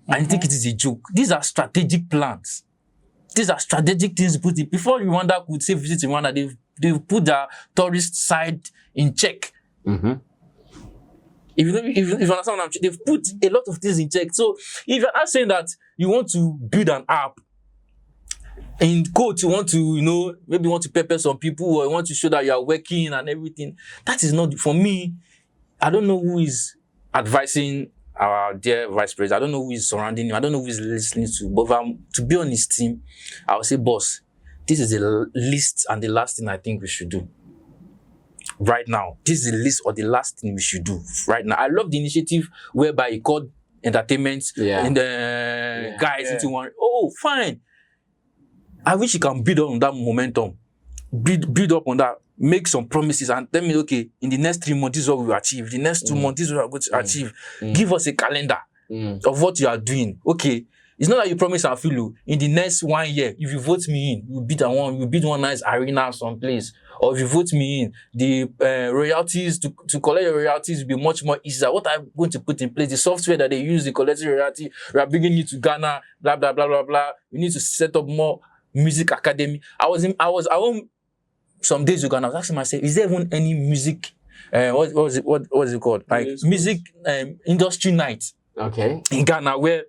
and you think it is a joke. These are strategic plans. These are strategic things put in. Before Rwanda could say visit Rwanda, they've put the tourist side in check.
Mm-hmm.
If you understand what I'm saying, they've put a lot of things in check. So if you're not saying that you want to build an app, in code you want to, maybe you want to pepper some people or you want to show that you are working and everything, that is not, for me, I don't know who is advising our dear vice president. I don't know who is surrounding him. I don't know who is listening to. But if I'm to be on his team, I would say, boss, this is the least and the last thing I think we should do. Right now, this is the least or the last thing we should do right now. I love the initiative whereby he called entertainment and the guys into one. Oh, fine. I wish he can build on that momentum, build up on that, make some promises and tell me, okay, in the next 3 months, this is what we will achieve. The next 2 months, this is what we are going to achieve. Give us a calendar of what you are doing. Okay. It's not that you promise and feel in the next 1 year, if you vote me in, you build one nice arena someplace. Or if you vote me in, the royalties, to collect your royalties will be much more easier. What I'm going to put in place, the software that they use, the collecting royalty, we are bringing you to Ghana, blah, blah, blah, blah, blah. We need to set up more music academy. I was some days ago and I was asking myself, is there even any music, what was it called? Like music industry night.
Okay.
In Ghana where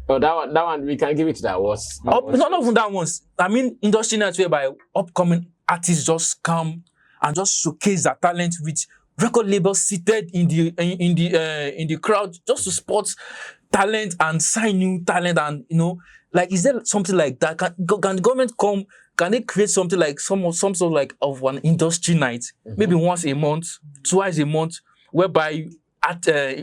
that one we can give it to that was
not even that ones. I mean industry nights whereby upcoming artists just come and just showcase their talent with record labels seated in the crowd just to spot talent and sign new talent. And like, is there something like that? Can the government come? Can they create something like some sort of like of an industry night, maybe once a month, twice a month, whereby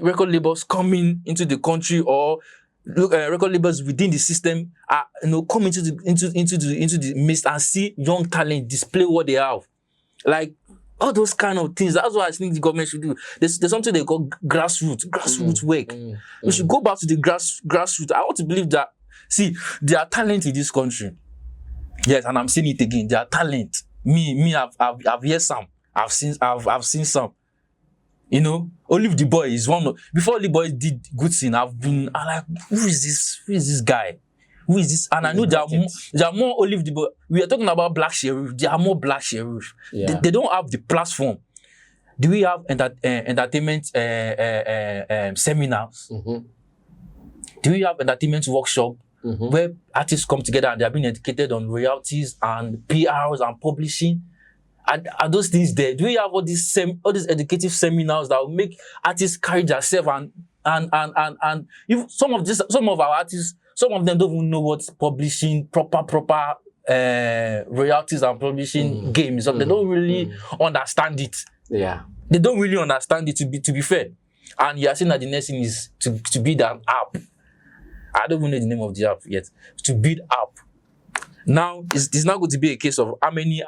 record labels coming into the country or record labels within the system come into the midst and see young talent display what they have, like all those kind of things. That's what I think the government should do. There's something they call grassroots work. We should go back to the grassroots. I want to believe that. See, there are talent in this country. Yes, and I'm saying it again. There are talent. I've heard some. I've seen some. Olive the Boy is one of, before the boy did good thing, I'm like, who is this guy? Who is this? And I know there are more Olive the Boy. We are talking about Black Sheriff. There are more Black Sheriff. Yeah. They don't have the platform. Do we have entertainment seminars? Do we have entertainment workshop where artists come together and they are being educated on royalties and PRs and publishing? Are those things there? Do we have all these educative seminars that will make artists carry themselves and if some of our artists, some of them don't even know what's publishing proper royalties and publishing games. They don't really understand it. Yeah, they don't really understand it, to be fair. And you are saying that the next thing is to build an app. I don't even know the name of the app yet. To build app. Now it's not going to be a case of how many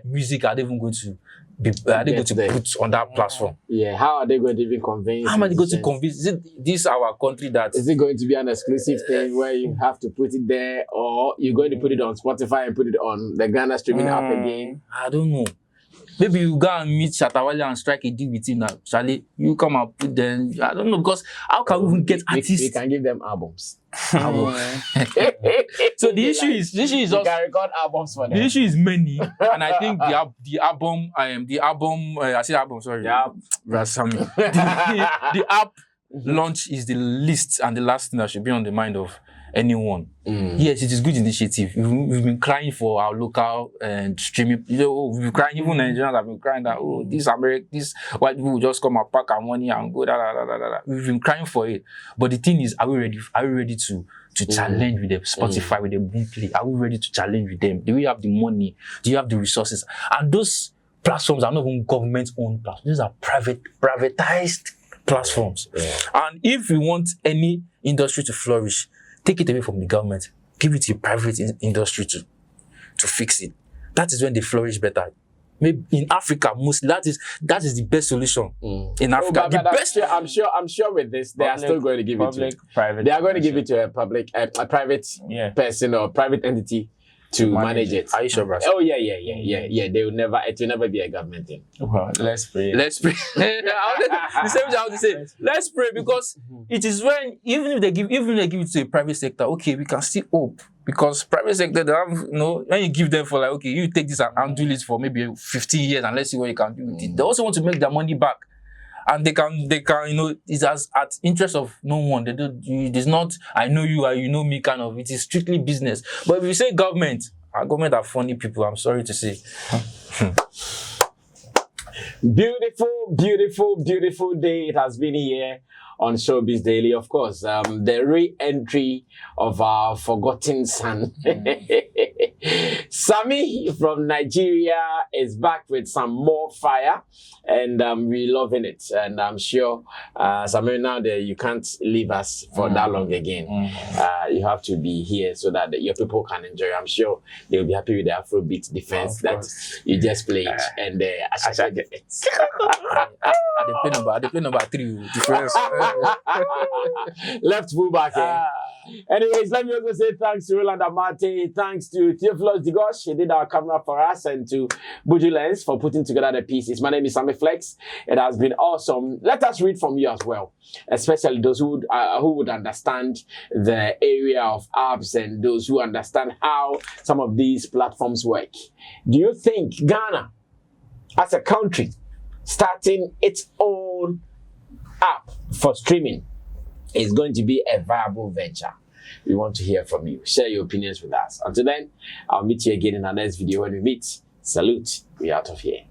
music are they even going to put on that platform. Yeah, how are they going to even convince? How am I going to convince? Is it this our country that? Is it going to be an exclusive thing where you have to put it there, or you're going to put it on Spotify and put it on the Ghana streaming app again? I don't know. Maybe you go and meet Shatawale and strike a deal with him now. Charlie, you come and put them. I don't know, because how can we even get artists? We can give them albums. So the issue is just you can record albums for them. The issue is money, and I think the album. I say album. Sorry, Sammy. The app launch is the least and the last thing that should be on the mind of anyone. Yes, it is good initiative. We've been crying for our local streaming. We've been crying. Even Nigerians have been crying that these white people will just come and pack our money and go da. We've been crying for it. But the thing is, are we ready? Are we ready to challenge with them? Spotify with them, Boomplay. Are we ready to challenge with them? Do we have the money? Do you have the resources? And those platforms are not even government-owned platforms. These are privatized platforms. And if we want any industry to flourish, take it away from the government, give it to the private industry to fix it. That is when they flourish better. Maybe in Africa, mostly that is the best solution in Africa. I'm sure with this they are still going to give it to private. They are going to give it to a private person or private entity to manage it. Are you sure, bro? Oh yeah. It will never be a government thing. Well, let's pray. The same thing I want to say. Let's pray, because it is when even if they give it to a private sector, okay, we can still hope Because private sector, they have, you know, when you give them for like, okay, you take this and do it for maybe 15 years and let's see what you can do with it. They also want to make their money back. And they can, you know, it's as at interest of no one. They don't, it is not, I know you, you know me kind of, it is strictly business. But if you say government, our government are funny people, I'm sorry to say.
Beautiful, beautiful, beautiful day it has been here on Showbiz Daily. Of course, the re-entry of our forgotten son. Sammy from Nigeria is back with some more fire, and we're loving it. And I'm sure, Sammy, now that you can't leave us for that long again. You have to be here so that your people can enjoy. I'm sure they'll be happy with the Afrobeat defense that you just played. And Aseke.
They play number 3 defense.
Left fullback. Anyways, let me also say thanks to Roland Amate, thanks to Theophilus Digosh, he did our camera for us, and to Buju Lens for putting together the pieces. My name is Sammy Flex. It has been awesome. Let us read from you as well, especially those who would understand the area of apps and those who understand how some of these platforms work. Do you think Ghana, as a country, starting its own app for streaming is going to be a viable venture? We want to hear from you. Share your opinions with us. Until then, I'll meet you again in our next video when we meet. Salute. We're out of here.